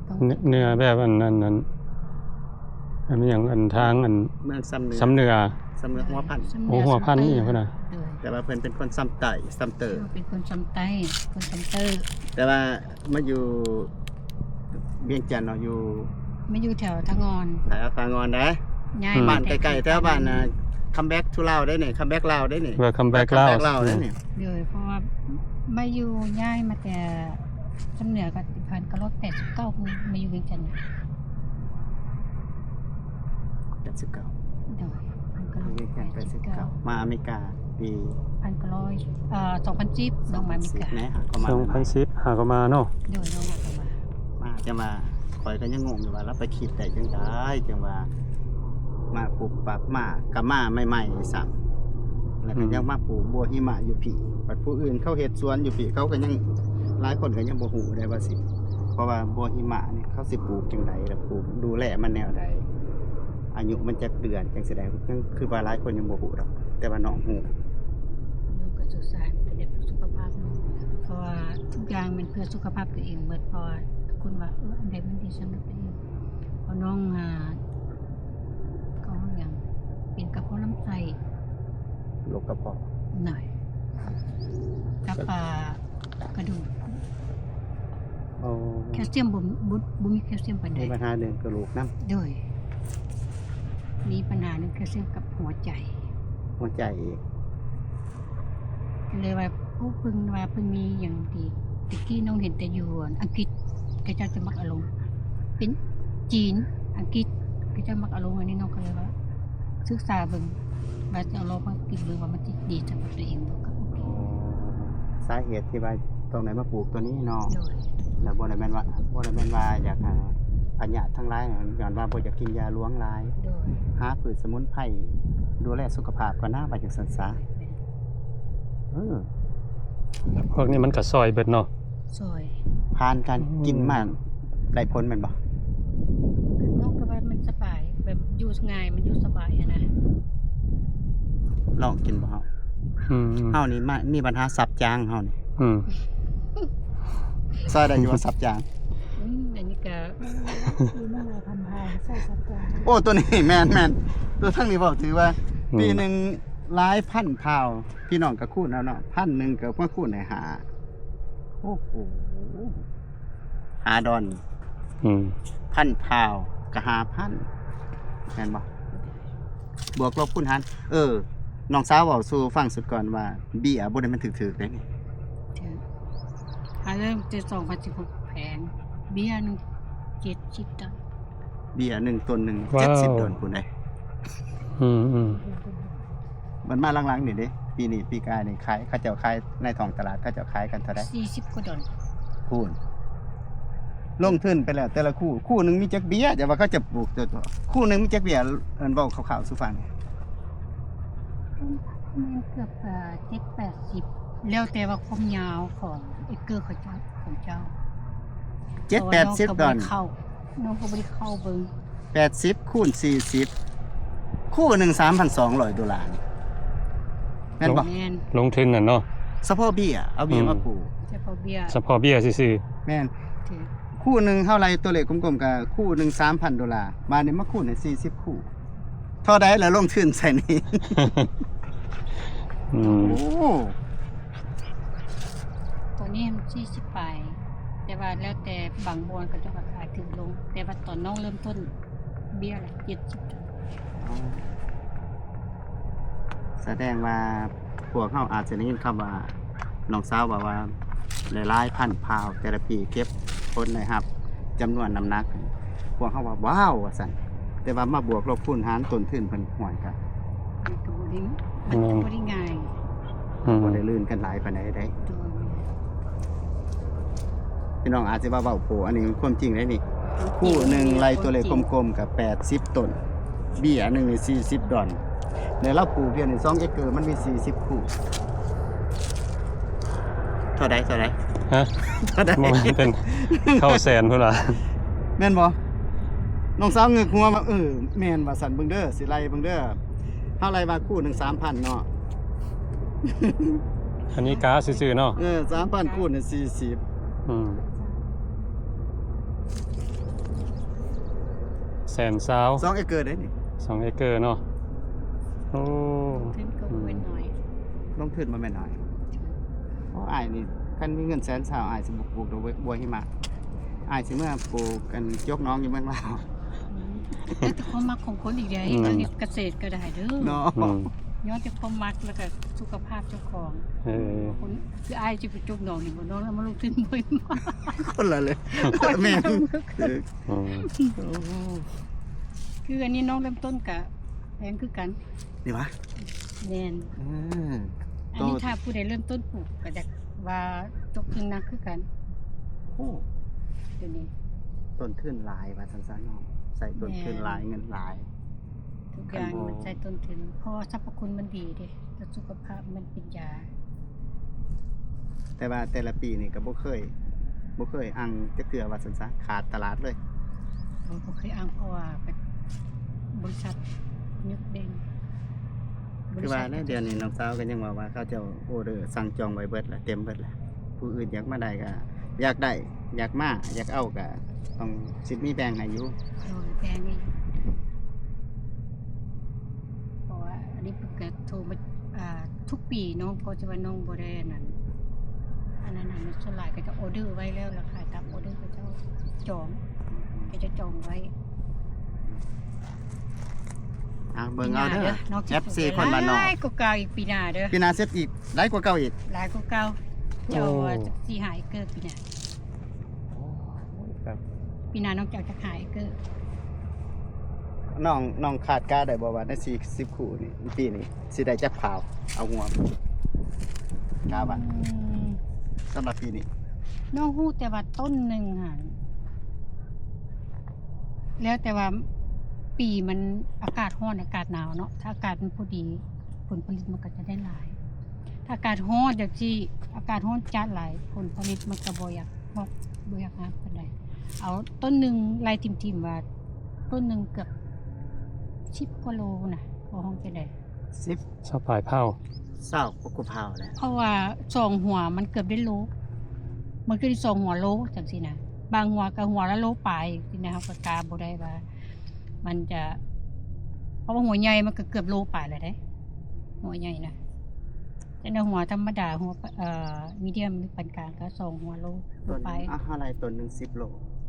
Speaker 2: ต้อง
Speaker 1: เนื้อแบบอันนั้นอันอย่างอันทางอัน
Speaker 3: เมืองซ้ำเหนือ
Speaker 1: สำเนือ
Speaker 3: ซ้ำเหนือหัวพันธุ์
Speaker 2: ซัม
Speaker 1: โอ้หัวพันธุ์นี่อย่างพุ่นน่ะ
Speaker 2: ด้วย
Speaker 3: แต่ว่าเพิ่นเป็นคนซ้ำไต่ซ้ำเตอร์
Speaker 2: น้องเป็นคนซัมไต้คนซัมเตอร์
Speaker 3: แต่ว่ามาอยู่เวียงจันทน์เนาะอยู่
Speaker 2: ไม่อยู่แถวทางอน
Speaker 3: สายอาฟางอนนะ
Speaker 2: ย้าย
Speaker 3: บ้านใกล้ๆแถวบ้านน่ะคัมแบ็กทูลาวได้นี่คัมแบ็กลาวได้นี่
Speaker 1: Welcome back
Speaker 3: คัมแบ็ก
Speaker 1: Laos
Speaker 3: ลาวได้นี่
Speaker 2: เลยเพราะว่ามาอยู่ย้ายมาแต่สำเหนือกับ1989มาอยู่เวียงจันทน์
Speaker 3: 89
Speaker 2: โดย
Speaker 3: เวียงจันทน์89มาอเมริกาปี
Speaker 2: 2010น้องมาอเมริกา
Speaker 3: นะฮะก็มาใหม่
Speaker 1: 2010หาก็มาเนาะ
Speaker 2: โดยน้องมา
Speaker 3: มาจะมาคอยก็ยังงงอยู่ว่าเราไปคิดได้จังไดจังว่ามาปลูกปับมากับมาใหม่ๆซ้ำแล้วก็ยังมาปลูกบัวหิมะอยู่พี่บัดผู้อื่นเขาเฮ็ดสวนอยู่พี่เขาก็ยังหลายคนก็ยังบ่ฮู้ได้ว่าสิเพราะว่าบัวหิมะนี่เขาสิปลูกจังไดแล้วปลูกดูแลมันแนวใดอายุมันจักเดือนจังสิได้ยังคือว่าหลายคนยังบ่ฮู้ดอกแต่ว่าน้องฮู้
Speaker 2: น้องก็สุขสันต์เป็นเพื่อสุขภาพน้องเพราะว่าทุกอย่างมันเพื่อสุขภาพตัวเองเบิดเพราะว่าทุกคนว่าอันใดมันดีสำหรับตัวเองเพราะน้องก็อย่างเป็นกระเพาะลำไส้
Speaker 3: โรคกระเพาะ
Speaker 2: หน่อยกับกระดูก
Speaker 3: โอ้
Speaker 2: แคลเซียมบ่มีแคลเซียมปานใด
Speaker 3: มีปัญหาเรื่องกระโหลกน้ำ
Speaker 2: ด้วยมีปัญหาเรื่องแคลเซียมกับหัวใจ
Speaker 3: หัวใจอีก
Speaker 2: ก็เลยว่าผู้เพิ่งมีอย่างดีตะกี้น้องเห็นแต่อยู่อังกฤษก็เจ้าจะมักอารมณ์เป็นจีนอังกฤษก็เจ้ามักอารมณ์อันนี้น้องก็เลยว่าศึกษาเบิ่งว่าจะเอาลองมากินเบิ่งว่ามันสิดีสำหรับตัวเองบ่ก็โอเค
Speaker 3: สาเหตุที่ว่าตรงไหนมาปลูกตัวนี้เนาะ
Speaker 2: โดย
Speaker 3: แล้วบ่ได้แม่นว่าอยากหาอัญญาทั้งหลายน่ะย้อนว่าบ่อยากกินยาหลวงหลาย
Speaker 2: โดย
Speaker 3: หาพืชสมุนไพรดูแลสุขภาพก่อนหน้าไปจังซั่นซะเออ
Speaker 1: พวกนี้มันก็ซอยเบิดเนาะ
Speaker 2: ซอย
Speaker 3: ผ่านการกินมาได้ผลแม่นบ่
Speaker 2: น้องก็ว่ามันสบายแบบอยู่ง่ายมันอยู่สบายอะนะ
Speaker 3: ลองกินบ่เฮา
Speaker 1: อืม
Speaker 3: เฮานี่มีปัญหาสับจางเฮานี่
Speaker 1: อืม
Speaker 3: ซอยได้อยู่ว่าสับจาง
Speaker 2: อันนี้ก็อยู่มาหลายพันพายใส่สับจาน
Speaker 3: โอ้ตัวนี้แม่นตัวทั้งนี้เว้าถือว่า ปีหนึงหลายพันพาวพี่น้องก็คูณเอาเนาะพันหนึงก็มาคูณให้หาโอ้โหหาดอน
Speaker 1: อืม
Speaker 3: พันพาวก็5,000แม่นบ่บวกลบคูณหารน้องสาวเว้าสู่ฟังสุดก่อนว่าเบี้ยบ่ได้มันถึกๆเด้นี่
Speaker 2: เริ่มจะ2,016แผงเบี้ยหนึง70ตังค์
Speaker 3: เบี้ยหนึ่งต้นหนึง
Speaker 1: ว้าว
Speaker 3: 70ดอนพุ่นได้
Speaker 1: อืมอืม
Speaker 3: มันมาหลังๆนี่เด้ปีนี้ปีกายนี่ขายเขาเจ้าขายในท้องตลาดเขาเจ้าขายกันเท่าใด
Speaker 2: 40กว่าดอล
Speaker 3: คูณลงทุนไปแล้วแต่ละคู่หนึงมีจักเบี้ยแต่ว่าเขาจะปลูกตัวคู่หนึงมีจักเบี้ยเว้าคร่าวๆสู่ฟัง
Speaker 2: มันเกือบ7-80แล้วแต่ว่าความยาวของเอเกอร์ของเจ้า
Speaker 3: 7-80ดอน
Speaker 2: น้องก็บ่ได้เข้าเบิ่ง
Speaker 3: 80คูณ40คู่หนึง 3,200 ดอลลาร์แม่นบ่
Speaker 2: แม่น
Speaker 1: ลงทุนน่ะเนาะ
Speaker 3: เฉพาะเบี้ยเอาเบี้ยมาปลูก
Speaker 2: เฉพาะเบี้ย
Speaker 1: เฉพาะเบี้ยซื่อ
Speaker 3: แม่น
Speaker 2: ถือ
Speaker 3: คู่หนึงเท่าไรตัวเลขกลมๆก็คู่หนึง 3,000 ดอลลาร์มานี่มาคูณให้40คู่เท่าใดแล้วลงทุนใส่นี่
Speaker 1: ๆอืม
Speaker 3: โอ้
Speaker 2: ตัวนี้มัน40ปลายแต่ว่าแล้วแต่บางบอนก็จะขายถึงลง แต่ว่าตอนน้องเริ่มต้นเบี้ยละ70ดอล
Speaker 3: แสดงว่าพวกเขาอาจจะได้ยินคำว่าน้องสาวบอกว่าหลายๆพันพาวแต่ละปีเก็บผลนะครับจำนวนน้ำหนัก พวกเขาว่าว้าวว่าสั่นแต่ว่ามาบวกลบคูณหารต้นทุนเพิ่นห่วยกัน
Speaker 2: มันก็บ่ได้มันก็บ่ได้ง่าย
Speaker 1: อืม
Speaker 3: บ่ได้ลื่นกันหลายปานใดได้
Speaker 2: ตัว
Speaker 3: พี่น้องอาจจะว่าเบาโผอันนี้ความจริงได้นี่คู่หนึ่งไรตัวเลขกลมๆกับ80ต้นเบี้ยหนึ่งนี่40ดอนในเราปลูกเพียงนี่2เอเกอร์มันมี40คู่เท่าใด
Speaker 1: ฮะ
Speaker 3: เท่าใด
Speaker 1: บ่แม่นเป็นเข้าแสนพุ่นล่ะ
Speaker 3: แม่นบ่น้องสาวเงึกหัวว่าแม่นว่าสั่นเบิ่งเด้อสิไล่เบิ่งเด้อเฮาไล่ว่าคู่หนึง 3,000 เนาะ
Speaker 1: อันนี้กาซื่อๆเนาะ
Speaker 3: 3,000 คู่นี่40
Speaker 1: อืมแสนซาว
Speaker 3: 2เอเกอร์เด้นี่
Speaker 1: 2เอเกอร์เนาะโอ้
Speaker 2: ขึ้นก็เว้นหน่อย
Speaker 3: ลงทุนมาแม่นน้อยเพราะอ้ายนี่คันมีเงินแสนสาวอ้ายสิบ่ปลูกดอกบัวหิมะอ้ายสิเมื่อปลูกกันยกน้องอยู่เมืองลาว
Speaker 2: แต่ความมักของคนอีกได้อันนี้เกษตรก็ได้เด้อ
Speaker 3: เนาะ
Speaker 1: อืม
Speaker 2: ย้อนจากความมักแล้วก็สุขภาพเจ้าของ
Speaker 1: เออ
Speaker 2: คนคืออ้ายจะไปจุกน้องนี่บ่น้องแล้วมาลงทุนบ่มา
Speaker 3: คนละเลยแม่น
Speaker 1: อืม
Speaker 2: คืออันนี้น้องเริ่มต้นกะแพงคือกัน
Speaker 3: นี่วะ
Speaker 2: แน่น อันนี้ถ้าผู้ใดเริ่มต้นปลูกก็จะว่าจกจริงนะคือกัน
Speaker 3: โอ้
Speaker 2: เดี๋ยวนี้
Speaker 3: ต้นทุนหลายว่าซั่นๆเนาะใส่ต้นทุนหลายเงินหลาย
Speaker 2: ทุกอย่างมันใช้ต้นทุนเพราะว่าสรรพคุณมันดีเด้แล้วสุขภาพมันเป็นยา
Speaker 3: แต่ว่าแต่ละปีนี่ก็บ่เคยอังจักเทื่อว่าซั่นซะขาดตลาดเลย
Speaker 2: ผมก็เคยอ้างเพราะว่าเป็นบริษัทนึกเด่น
Speaker 3: คือว่าในเดือนนี้น้องสาวก็ยังว่าเขาเจ้าออเดอร์สั่งจองไว้เบิดแล้วเต็มเบิดแล้วผู้อื่นอยากมาได้ก็อยากได้อยากมาอยากเอาก็ต้องสิมีแบ่งให้อยู่
Speaker 2: โดยแพงนี่เพราะว่าอันนี้เพิ่งเกิดโทรมาทุกปีน้องก็จะว่าน้องบ่ได้อันนั้นมันส่วนหลายก็จะออเดอร์ไว้แล้วราคาตามออเดอร์ก็จะจองก็จะจองไว้
Speaker 3: เบิ่งเอาเด้อ
Speaker 2: น้อง
Speaker 3: FC คนบ้านนอก
Speaker 2: หลายกว่าเก่าอีกปีหน้าเด้อ
Speaker 3: ปีหน้าเสร็จอีกหลายกว่าเก่าอีก
Speaker 2: หลายกว่าเก่าเจ้าสิหายเกิดปีหน้า
Speaker 1: ครับ
Speaker 2: ปีหน้าน้องเจ้าจะหายเกิด
Speaker 3: น้องคาดการณ์ได้บ่ว่าใน40คู่นี่ปีนี้สิได้จักข่าวเอาหัวกาว่าสำหรับปีนี้
Speaker 2: น้องฮู้แต่ว่าต้นหนึงหั่นแล้วแต่ว่าปีมันอากาศร้อนอากาศหนาวเนาะถ้าอากาศมันพอดีผลผลิตมันก็จะได้หลาย ถ้าอากาศร้อนจังซี่อากาศร้อนจัดหลายผลผลิตมันก็บ่อยากงอกบ่อยากงามปานใดเอาต้นหนึงไล่ทิมๆว่าต้นหนึงเกือบ10กว่าโลน่ะบ่ฮ้องไปได้
Speaker 3: 10
Speaker 1: ชอบปลายเผา
Speaker 3: เศร้ากุพาวแล้ว
Speaker 2: เพราะว่าสองหัวมันเกือบได้โลมันคือสองหัวโลจังซี่นะบางหัวก็หัวละโลปลายสินะเฮาก็กาบ่ได้ว่า มันจะเพราะว่าหัวใหญ่มันก็เกือบโลปลายแล้วเด้หัวใหญ่นะแต่ในหัวธรรมดาหัวมีเดียมหรือปานกลางก็2หัวโล
Speaker 3: ต้น
Speaker 2: ไป
Speaker 3: อะไรต้นหนึง10โล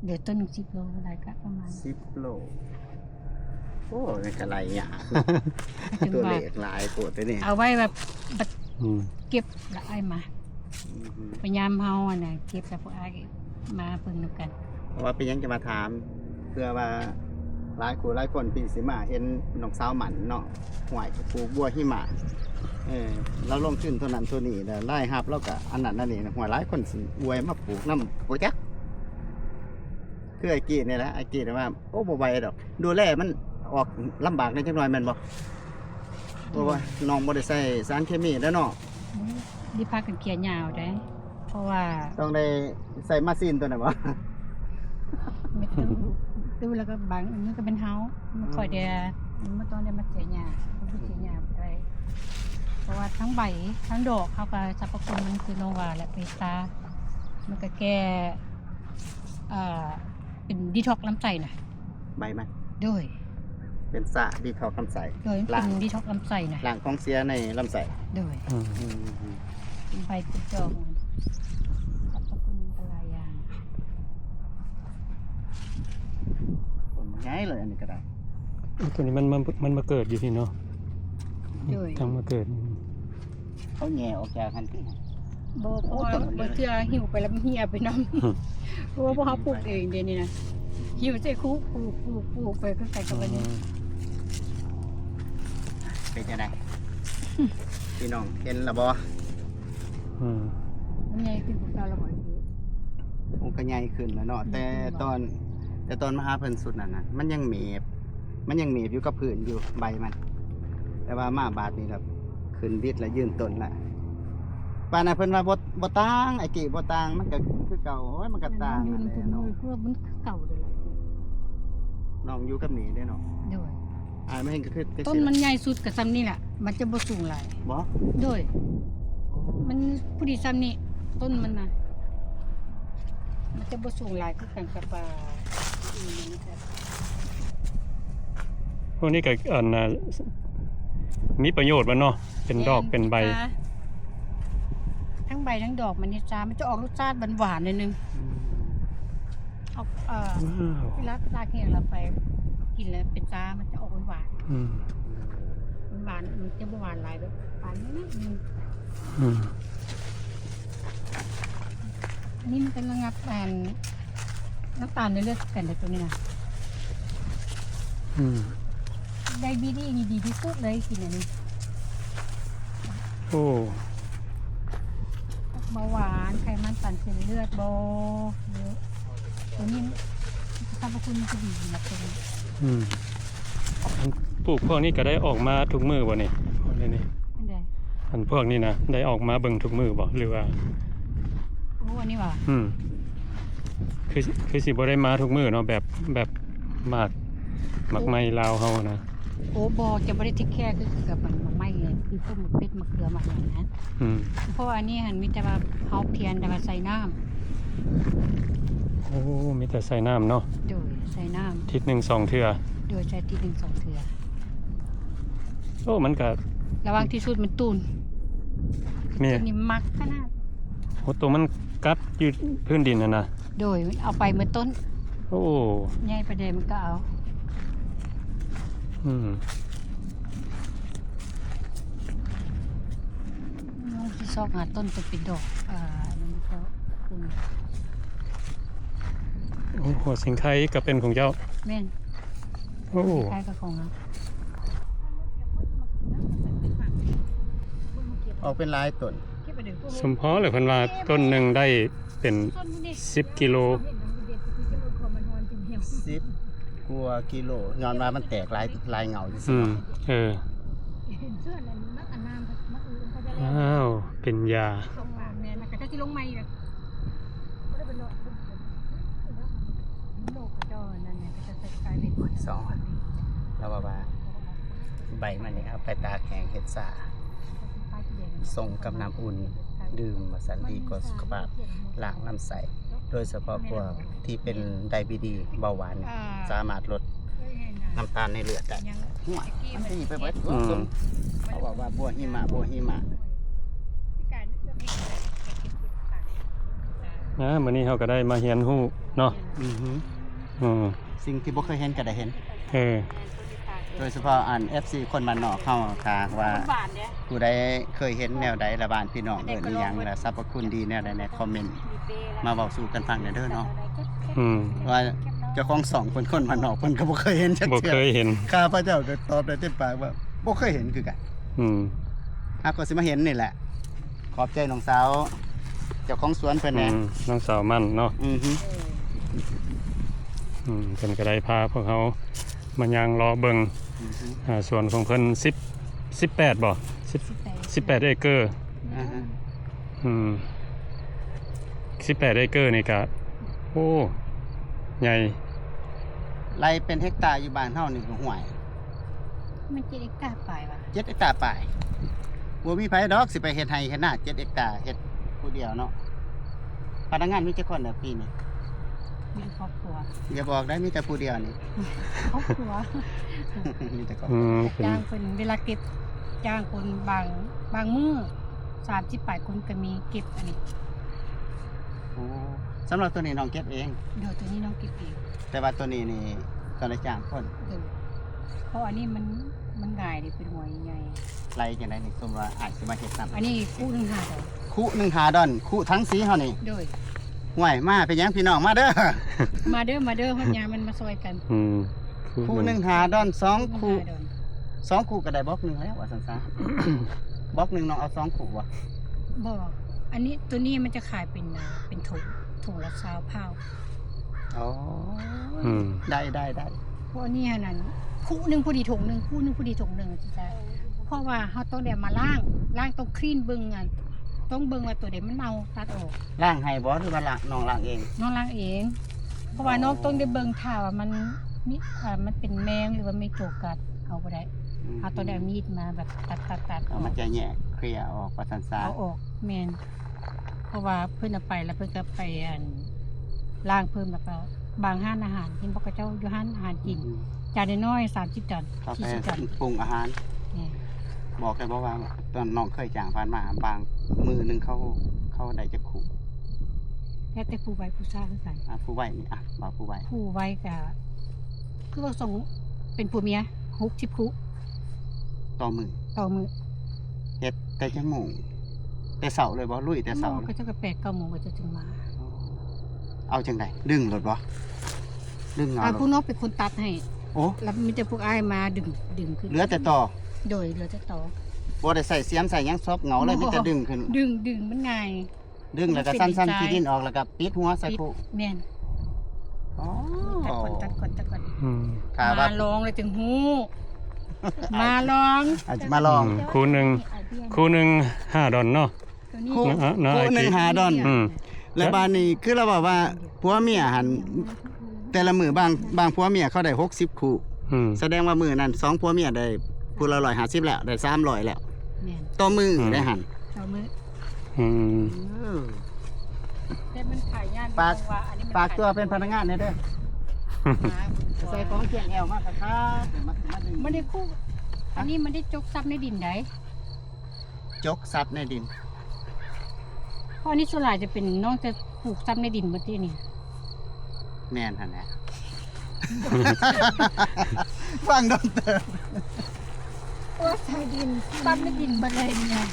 Speaker 2: เดี๋ยวต้นหนึง10โลได้ก็ประมาณ
Speaker 3: 10โลโอ้ยกะไรหยา
Speaker 2: ถึง
Speaker 3: ตัว
Speaker 2: ว่า
Speaker 3: เลขหลายโคตรไปนี่
Speaker 2: เอาไว้แบบ
Speaker 1: อืม
Speaker 2: เก็บละไอ้มาพยายามเฮาอ่ะน่ะเก็บกับพวกอ้ายมาเพิ่นนำกัน
Speaker 3: เพราะว่าเป็นหยังจะมาถามเพื่อว่าหลายคู่หลายคนปีสิมาเห็นน้องสาวหมันเนาะหวยปลูกบัวหิมะเราลงทุนเท่านั้นเท่านี้แล้วรายรับเราก็อันนั้นอันนี้นะหวยหลายคนสิอวยมาปลูกน้ำโปรจักคือไอ้กีนี่แหละไอ้กีว่าโอ้บ่ไหวดอกดูแลมันออกลำบากในจังหน่อยแม่นบ่เพราะว่าน้องบ่ได้ใส่สารเคมีแล้วเนาะ
Speaker 2: ดีพากันเกียร์ยาวได้ เพราะว่า
Speaker 3: ต้องได้ใส่มาซีนตัวนั้นบ่
Speaker 2: ไม่ต้องดูแล้วก็บางอันนี้ก็เป็นเฮามันคอยเดียมันต้องได้มาเสียหญ้ามันเสียหญ้าไปเพราะว่าทั้งใบทั้งดอกเขาก็สรรพคุณมันคือโนวาและเบต้ามันก็แก้เป็นดีท็อกลำไส้น่ะ
Speaker 3: ใบมัน
Speaker 2: ด้วย
Speaker 3: เป็นสระดีท็อกซ์ลำไส้
Speaker 2: โดยเป็นดีท็อกลำไส้น่ะ
Speaker 3: ล้างของเสียในลำไส้
Speaker 2: ด้วย
Speaker 1: อืม
Speaker 2: เป็นใบเป็นดอกสรรพคุณหลายอย่าง
Speaker 3: ต้นง่ายเลยอันนี้ก็ได้
Speaker 1: ตัวนี้มันมาเกิดอยู่ที่เนาะ
Speaker 2: ด้วย
Speaker 1: ทั้งมาเกิด
Speaker 3: เขาแง่ออกจากคันที่
Speaker 2: บ่เพราะว่าบ่เทื่อหิวไปแล้วมันเหี่ยไปนำ เพราะว่าพวกเขาปลูกเองเดี๋ยวนี้นะหิวใส่คุกปลูกไปก็ใส่กับอันนี้
Speaker 3: เป็นยังไง พี่น้องเห็นและบ่
Speaker 1: อืม
Speaker 2: มันใหญ่ขึ้นพวกเราละบ่อย
Speaker 3: มันก็ใหญ่ขึ้นแล้วเนาะแต่ตอนมาหาเพิ่นสุดนั่นน่ะมันยังเมบอยู่กับพื้นอยู่ใบมัน แต่ว่ามาบาดนี่ครับขึ้นวิทย์แล้วยืนต้นละป่านน่ะเพิ่นว่าบ่ต่างไอ้กี่บ่ต่างมันก็คือเก่าโอ้ยมันก็ต่าง
Speaker 2: อยู่
Speaker 3: นั่นแห
Speaker 2: ใน
Speaker 3: ละ
Speaker 2: ถุงมื
Speaker 3: เนาะ
Speaker 2: อเพื่อมันเก่าเลยล่ะ
Speaker 3: น้องอยู่กับนี่เด้เนาะ
Speaker 2: โดย
Speaker 3: ไม่เห็นก็คือ
Speaker 2: ต้นมันใหญ่สุดกับซ้ำนี่แหละมันจะบ่สูงหลาย
Speaker 3: บ่
Speaker 2: โดยมันผู้ดีซ้ำนี่ต้นมันน่ะมันจะบ่สูงหลายคือกันกับปลาอื่นนะครับ
Speaker 1: พวกนี้ก็อันน่ะมีประโยชน์บ่เนาะเป็นดอกเป็นใบ
Speaker 2: ทั้งใบทั้งดอกมันนี่จ้ามันจะออกรสชาติหวานๆนิดนึงเอา
Speaker 1: ว้าว
Speaker 2: เวลาเคียงเราไปกินแล้วเป็นจ้ามันจะออกหวาน
Speaker 1: อืม
Speaker 2: หวานมันจะบ่หวานหลายแบบหวานนิดนึง
Speaker 1: อืม
Speaker 2: อันนี้มันเป็นระงับน้ำตาลในเลือดกันแต่ตัวนี้นะ
Speaker 1: อืม
Speaker 2: ไดบีดีนี่ดีที่สุดเลยกินอันนี้
Speaker 1: โอ้
Speaker 2: เบาหวานไขมันปั่นเส้นเลือดโบเยอะตัวนี้สรรพคุณมันจะดีนะตัวนี้
Speaker 1: อืมอันปลูกพวกนี้ก็ได้ออกมาทุกมือบ่นี่พวกนี้นี่
Speaker 2: อันใด
Speaker 1: อันพวกนี้นะได้ออกมาเบิ่งทุกมือบ่หรือว่า
Speaker 2: โอ้อันนี้ว่ะ
Speaker 1: อืมคือสิบ่ได้มาทุกมือเนาะแบบมากมักไม้ลาวเฮานะ
Speaker 2: โอ้บอจะไม่ได้ทิคแค่คือกับมันไม่ไงคือต้มมะเป็ดมะเขือมะอย่างนั้น
Speaker 1: อืม
Speaker 2: เพราะว่าอันนี้หันมีแต่ว่าเขาเพียนแต่ว่าใส่น้
Speaker 1: โอ้มีแต่ใส่น้ำเนาะ
Speaker 2: ำโดยใส่น้
Speaker 1: ทิศหนึ่งสองเทื่อ
Speaker 2: ำโดยใช้ทีหนึ่งสองเถื่อ
Speaker 1: โอ้มันก็
Speaker 2: ระหว่างที่สุดมันตูน
Speaker 1: มี
Speaker 2: ตัวนี้มักขนาด
Speaker 1: โอ้ตัวมันกัดอยู่พื้นดินน่ะนะ
Speaker 2: โดยเอาไปเมื่อต้น
Speaker 1: โอ้
Speaker 2: ใหญ่ประเดี๋ยวมันก็เอา
Speaker 1: อืม
Speaker 2: น้องที่ซอกหาต้นจะเป็นดอกนั่นก็คุณ
Speaker 1: โอ้หัวสิงไข่ก็เป็นของเจ้า
Speaker 2: แม่น
Speaker 1: โอ้
Speaker 2: คล้ายๆกับของเรา
Speaker 3: ออกเป็นหลายต้น
Speaker 1: สมพอเลยเพิ่นว่าต้นหนึงได้เป็น10กิโล
Speaker 3: 10กว่ากิโลย้อนว่ามันแตกหลายเงาจัง
Speaker 1: อื
Speaker 3: ซี่
Speaker 1: ม
Speaker 3: เนาะ
Speaker 1: เออ
Speaker 2: เสื้อนั้นมักอันน้ำมักอื่นเขาจะเล่น
Speaker 1: ว้าวเป็นยา
Speaker 2: ลงมาแม่นะก็จะที่ลงมาอีกเลยไม่ได้เป็นโลกกระจอนั่นเนี่ยก็จะกลายเป็น
Speaker 3: สองแล้วว่าใบมันนี่เอาไปตากแห้งเฮ็ดซ่าส่งกับน้ำอุ่นดื่มว่าสันดีต่อสุขภาพล้างลำไส้โดยเฉพาะพวกที่เป็นไดบีดีเบาหวานเนี่ยสามารถลดน้ำตาลในเลือดได้หัวมันดีไปเบิด
Speaker 1: อืม
Speaker 3: เขาบอกว่าบัวหิมะ
Speaker 1: นะมื้อนี้เฮาก็ได้มาเรียนรู้เนาะ
Speaker 3: อือฮึ
Speaker 1: อืม
Speaker 3: สิ่งที่บ่เคยเห็นก็ได้เห็น
Speaker 1: เออ
Speaker 3: โดยเฉพาะอัน FC คนบ้านนอกเข้าค่ะว่า
Speaker 2: บานเนี่ย
Speaker 3: ผู้ใดเคยเห็นแนวใดละบ้านพี่น้องเอิ้นอีหยังและสรรพคุณดีแนวใดในคอมเมนต์มาเว้าสู่กันฟังได้เด้อเนาะ
Speaker 1: อืม
Speaker 3: ว่าเจ้าของสองคนบ้านนอกเพิ่นก็บ่เคยเห็นจัก
Speaker 1: บ่
Speaker 3: เทื่
Speaker 1: เคยเห็น
Speaker 3: ข้าพเจ้าก็ตอบได้เต็มปากว่าบ่เคยเห็นคือกัน
Speaker 1: อืม
Speaker 3: ก็สิมาเห็นนี่แหละ ขอบใจน้องสาวเจ้าของสวนเพิ่นแห
Speaker 1: อื
Speaker 3: น่
Speaker 1: มน้องสาวมั่นเนาะ
Speaker 3: อือฮึ
Speaker 1: อืมเพิ่นก็ได้พาพวกเขามายังรอเบิง
Speaker 3: อือฮึ
Speaker 1: สวนของเพิ่น18บ่18เอเกอร์
Speaker 3: อ่าฮะ
Speaker 1: อืม18เอเกอร์นี่ก็โอ้ใหญ่
Speaker 3: ไรเป็นเฮกตาร์อยู่บ้านเฮานี่ก็ห่วย
Speaker 2: มันจะได้กล้าไปว่ะ
Speaker 3: 7เฮกตาร์ไปบ่มีไผดอกสิไปเฮ็ดไร่เฮ็ดนา7เฮกตาร์เฮ็ดผู้เดียวเนาะพนักงานมีจักคนแล้วปีนี้
Speaker 2: มีครอบครัว
Speaker 3: อย่าบอกได้มีแต่ผู้เดียวนี่
Speaker 2: ครอบครัว
Speaker 3: มีแต่ครอบ
Speaker 1: อื
Speaker 3: ครัว
Speaker 1: มเป็น
Speaker 2: จ้างคนเวลาเก็บจ้างคนบางมื้อ38คนก็มีเก็บอันนี้
Speaker 3: โอ้สำหรับตัวนี้น้องเก็บเอง
Speaker 2: เดี๋ยวตัวนี้น้องเก็บเอง
Speaker 3: แต่ว่าตัวนี้นี่ก็เลยจ้างคน
Speaker 2: เดี๋ยวเพราะอันนี้มันง่ายดิเป็นหัวใหญ่
Speaker 3: ไรจังได๋นี่สมมุติว่าอาจสิมาเฮ็ดนํ
Speaker 2: อันนี้คู่หนึง5ดอก
Speaker 3: คู่หนึงหาดอนคู่ทั้งสีเฮานี่
Speaker 2: โดย
Speaker 3: ห่วยมาเป็นหยังพี่น้องมาเด้อ
Speaker 2: มาเด้อพันยามันมาซอยกัน
Speaker 1: อืม
Speaker 3: คู่หนึงหาดอนสองคู่
Speaker 2: 5ดอก
Speaker 3: สองคู่ก็ได้บล็อกหนึงแล้วว่าซั่นซะ บล็อกหนึงน้องเอาสองคู่ว่ะ
Speaker 2: บอกอันนี้ตัวนี้มันจะขายเป็นถุง ถุงละ20พาว
Speaker 3: อ๋อ
Speaker 1: อืม
Speaker 3: ได้
Speaker 2: เพราะนี่หั่นนั่นคู่หนึงผู้ดีถุงหนึงคู่หนึงผู้ดีถุงหนึงจ้ะเพราะว่าเฮาต้องได้มาล้างต้องคลีนเบิ่งอ่ะต้องเบิ่งว่าตัวใดมันเน่าตัดออก
Speaker 3: ล่างให้บ่หรือว่าน้องล่างเอง
Speaker 2: น้องล้างเอง เพราะว่าน้องต้องได้เบิ่งถ้าว่ามันมีมันเป็นแมงหรือว่าไม่โจกกัดเอาบ่ได้เอาต้องได้เอามีดมาแบบตัดอ
Speaker 3: เอา
Speaker 2: อก
Speaker 3: มันจะแยกเคลียร์ออกประสันซา
Speaker 2: เอาออกแม่นเพราะว่าเพิ่นเอาไปแล้วเพิ่นก็ไปล้างเพิ่มแล้วก็บางห้านอาหารเห็นบ่เขาเจ้าอยู่ห้านอาหารกินจานน้อยๆ30จาน
Speaker 3: เขาไป
Speaker 2: 40จาน
Speaker 3: ปรุงอาหาร
Speaker 2: นี่
Speaker 3: บอกเลยว่าตอนน้องเคยจ้างผ่านมาบางมือหนึงเขาได้จะขู่
Speaker 2: แล้วแต่ผู้ไว้ผู้สร้างคือกัน
Speaker 3: ผู้ไว้นี่อ่ะบอกผู้ไว้
Speaker 2: ผู้ไว้ก็คือว่าส่งเป็นผัวเมีย60คู่
Speaker 3: ต่อมือ
Speaker 2: ต่อมือ
Speaker 3: เฮ็ดแต่จะโมงแต่เสาเลยบ่ลุยแต่เสา
Speaker 2: ก็จะก็8 9โมงก็จะถึงมา
Speaker 3: เอาจังไดดึงรถบ่ดึงเอารถ
Speaker 2: ผู้น้องเป็นคนตัดให้
Speaker 3: โอ้
Speaker 2: แล้วมีแต่พวกอ้ายมาดึงขึ้น
Speaker 3: เหลือแต่ต่อ
Speaker 2: โดยเหลือแต่ต่อ
Speaker 3: บ่ได้ใส่เสียมใส่หยังซอบเหงาเลยมีแต่ดึงขึ้น
Speaker 2: ดึงมันง่าย
Speaker 3: ดึงแล้วก็สั้นๆขี้ดินออกแล้วก็ปิดหัวใส่ผู้
Speaker 2: แม่น
Speaker 3: อ๋อ
Speaker 2: ตัดก่อน
Speaker 1: อืม
Speaker 3: ค่ะว่า
Speaker 2: มาลองเลยถึงหูมาลอง
Speaker 3: อาจจะมาลอง
Speaker 1: คู่หนึ่ง5 ดอนเนาะ
Speaker 2: ตัวนี้
Speaker 3: คู่
Speaker 1: เนาะ
Speaker 3: คู่หนึงหาดอน
Speaker 1: อืม
Speaker 3: และบ้านนี้คือเราบอกว่าผัวเมียหันแต่ละมือบางผัวเมียเขาได้60คู่
Speaker 1: อืม
Speaker 3: แสดงว่ามือนั้น2ผัวเมียได้ผู้ละ150แล้วได้300แล้ว
Speaker 2: แม่น
Speaker 3: ต่อมือได้หัน
Speaker 2: เอามือ
Speaker 1: อืม
Speaker 2: แต่มันขายยาก
Speaker 3: ฝาก
Speaker 2: ว่าอันนี้มัน
Speaker 3: ฝากตัวเป็นพนักงานเนี่ยเด้อใส่ของเคียงแอวมากครับมาดึง
Speaker 2: มันได้คู่อันนี้มันได้จกซับในดินได้
Speaker 3: จกซับในดิน
Speaker 2: เพราะอันนี้ส่วนใหญ่จะเป็นน้องจะปลูกซับในดินหมดที่นี่
Speaker 3: แม่นหั่นแหละ ฟังดนเติม
Speaker 2: ว่าใส่ดินซับในดินบัดเลยเนี่ย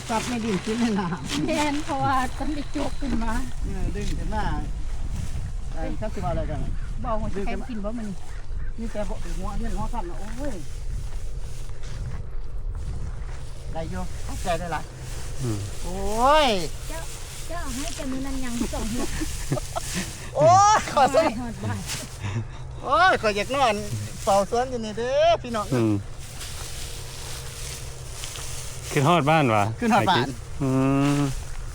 Speaker 3: ซับในดินขึ้นในน้
Speaker 2: แม่นเพราะว่าต้นได้จกขึ้นมา
Speaker 3: ำดึงขึ้นมาครับสิว่าอะไรกัน
Speaker 2: บอกว่าจะใครกินบ่มัน
Speaker 3: นี่แต่บ่หัวเงินหัวคำนะโอ้ยได้อยู่เข้าใจได้ละ
Speaker 1: อืม
Speaker 3: โอ้ย
Speaker 2: จะเอาให้แต่มือนั้นยังสองหัว
Speaker 3: โอ้ยขอ
Speaker 2: ใส่
Speaker 3: สู้
Speaker 2: หอดบ้าน
Speaker 3: โอ้ยขออยากนอนเฝ้าสวนอยู่นี่เด้อพี่น้อง
Speaker 1: อืมขึ้นฮอดบ้านวะ
Speaker 3: ขึ้นฮอดบ้าน
Speaker 1: อืม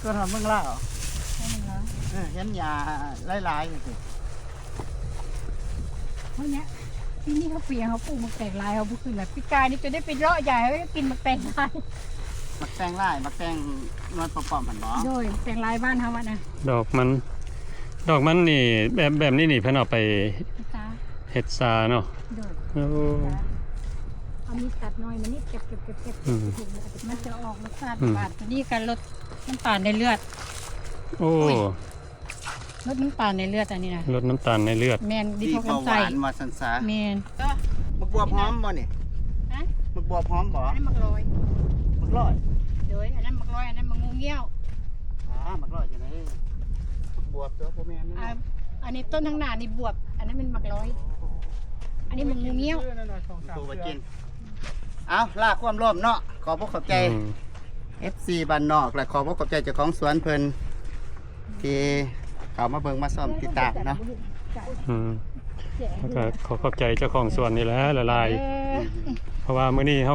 Speaker 3: ก็ทำเมืองลาว
Speaker 2: ให้มันแล้ว
Speaker 3: เห็นยาหลายๆอยู่สิ
Speaker 2: เพราะเนี้ยที่นี่เขาเปลี่ยนเขาปลูกหมักแตงลายเขาพูดขึ้นแบบพี่กายนี่จะได้เป็นเลาะใหญ่เขาจะกินหมักแตงลาย
Speaker 3: มักแตงลายมักแตงนวลปอมๆผันบ่
Speaker 2: โดยแตงลายบ้านเขาอะนะ
Speaker 1: ดอกมันนี่แบบนี้นี่เพิ่นเอาไป
Speaker 2: พี่ตา
Speaker 1: เฮ็ดซาเนาะ
Speaker 2: โดย
Speaker 1: โอ้
Speaker 2: เอามีดตัดน้อยมันนี่เก็บ
Speaker 1: อืม
Speaker 2: มันจะออกรสชาติ
Speaker 1: อืม
Speaker 2: หวานตัวนี้การลดน้ำตาลในเลือด
Speaker 1: โอ้
Speaker 2: ลดน้ำตาลในเลือดอันนี้นะ
Speaker 1: ลดน้ำตาลในเลือด
Speaker 2: แมนดี
Speaker 3: ดี
Speaker 2: พอ
Speaker 3: เบา
Speaker 2: กัน
Speaker 3: ห
Speaker 2: ใส่
Speaker 3: วานมาสันสา
Speaker 2: แมน
Speaker 3: มักบวบหอมบ่นี่
Speaker 2: ฮะ
Speaker 3: มักบวบหอมบ่
Speaker 2: อันนั้นมักลอย
Speaker 3: มักร้อย
Speaker 2: โดยอันนั้นมักลอยอันนั้นมักงูเงี้ยว
Speaker 3: มักร้อยจังได๋มักบวบตัวพ่อแม่นั่น
Speaker 2: อ่าอันนี้ต้นทางหน้านี่บวบ อันนั้นเป็นมักลอย อันนี้มักงูเงี้ยว
Speaker 3: ตัวไปกินเอาลาความร่วมเนาะขอบอกขอบใจ
Speaker 1: อืม
Speaker 3: FC บ้านนอกและขอบอกขอบใจเจ้าของสวนเพิ่นที่เขามาเบิ่งมาซ่อมติดตามเนาะ
Speaker 1: อืมแล้วก็ขอขอบใจเจ้าของสวนนี่แหละละลาย เพราะว่ามื้อนี้เ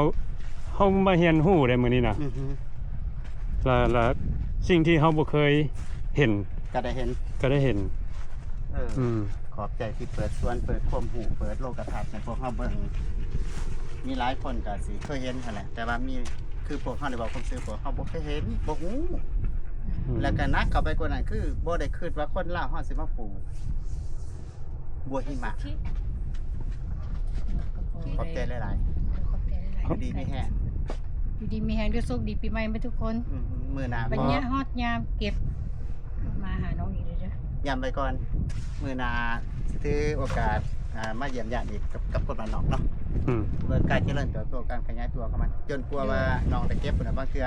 Speaker 1: ฮามาเรียนรู้ได้มื้อนี้น่ะ
Speaker 3: อือฮึ
Speaker 1: และสิ่งที่เฮาบ่เคยเห็น
Speaker 3: ก็ได้เห็น
Speaker 1: ก็ได้เห็น อืม
Speaker 3: ขอบใจที่เปิดสวนเปิดความหูเปิดโลกทัศน์ให้พวกเฮาเบิ่งมีหลายคนก็สิเคยเห็นหั่นแหละแต่ว่ามีคือพวกเฮาได้บอกความซื่อพวกเฮาบ่เคยเห็นบ่ฮู้แล้วก็นักเข้าไปกว่านั้นคือบ่ได้คิดว่าคนลาวเฮาสิมาปลูกบัวหิมะขอบใจหลาย
Speaker 2: ขอบใจหลาย
Speaker 3: ๆดีมีแฮง
Speaker 2: อยู่ดีมีแฮงด้วยโชคดีปีใหม่ไปทุกคน
Speaker 3: มื้อหน้า
Speaker 2: ปัญ
Speaker 3: บ่
Speaker 2: ญาฮอดยามเก็บ มาหาน้องอีกเลยจ้ะ
Speaker 3: ย้ำไปก่อนมื้อหน้าสิถือโอกาสมาเยี่ยมญาติอีกกับคนบ้านนอกเนาะ
Speaker 1: อืม
Speaker 3: เพื่อการเจริญเติบโตการขยายตัวเข้ามาจนกลัวว่าน้องได้เก็บพุ่นน่ะบางเทื่อ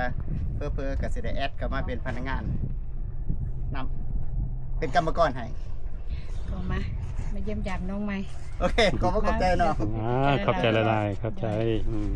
Speaker 3: เพิ่อๆก็สิได้แอดกลับมาเป็นพนักงานนำเป็นกรรมกรให้
Speaker 2: ก็มาเยี่ยมยามน้องใหม่
Speaker 3: โอเคขอบคุณขอบใจเนาะ
Speaker 1: ขอบใจละลายขอบใจอืม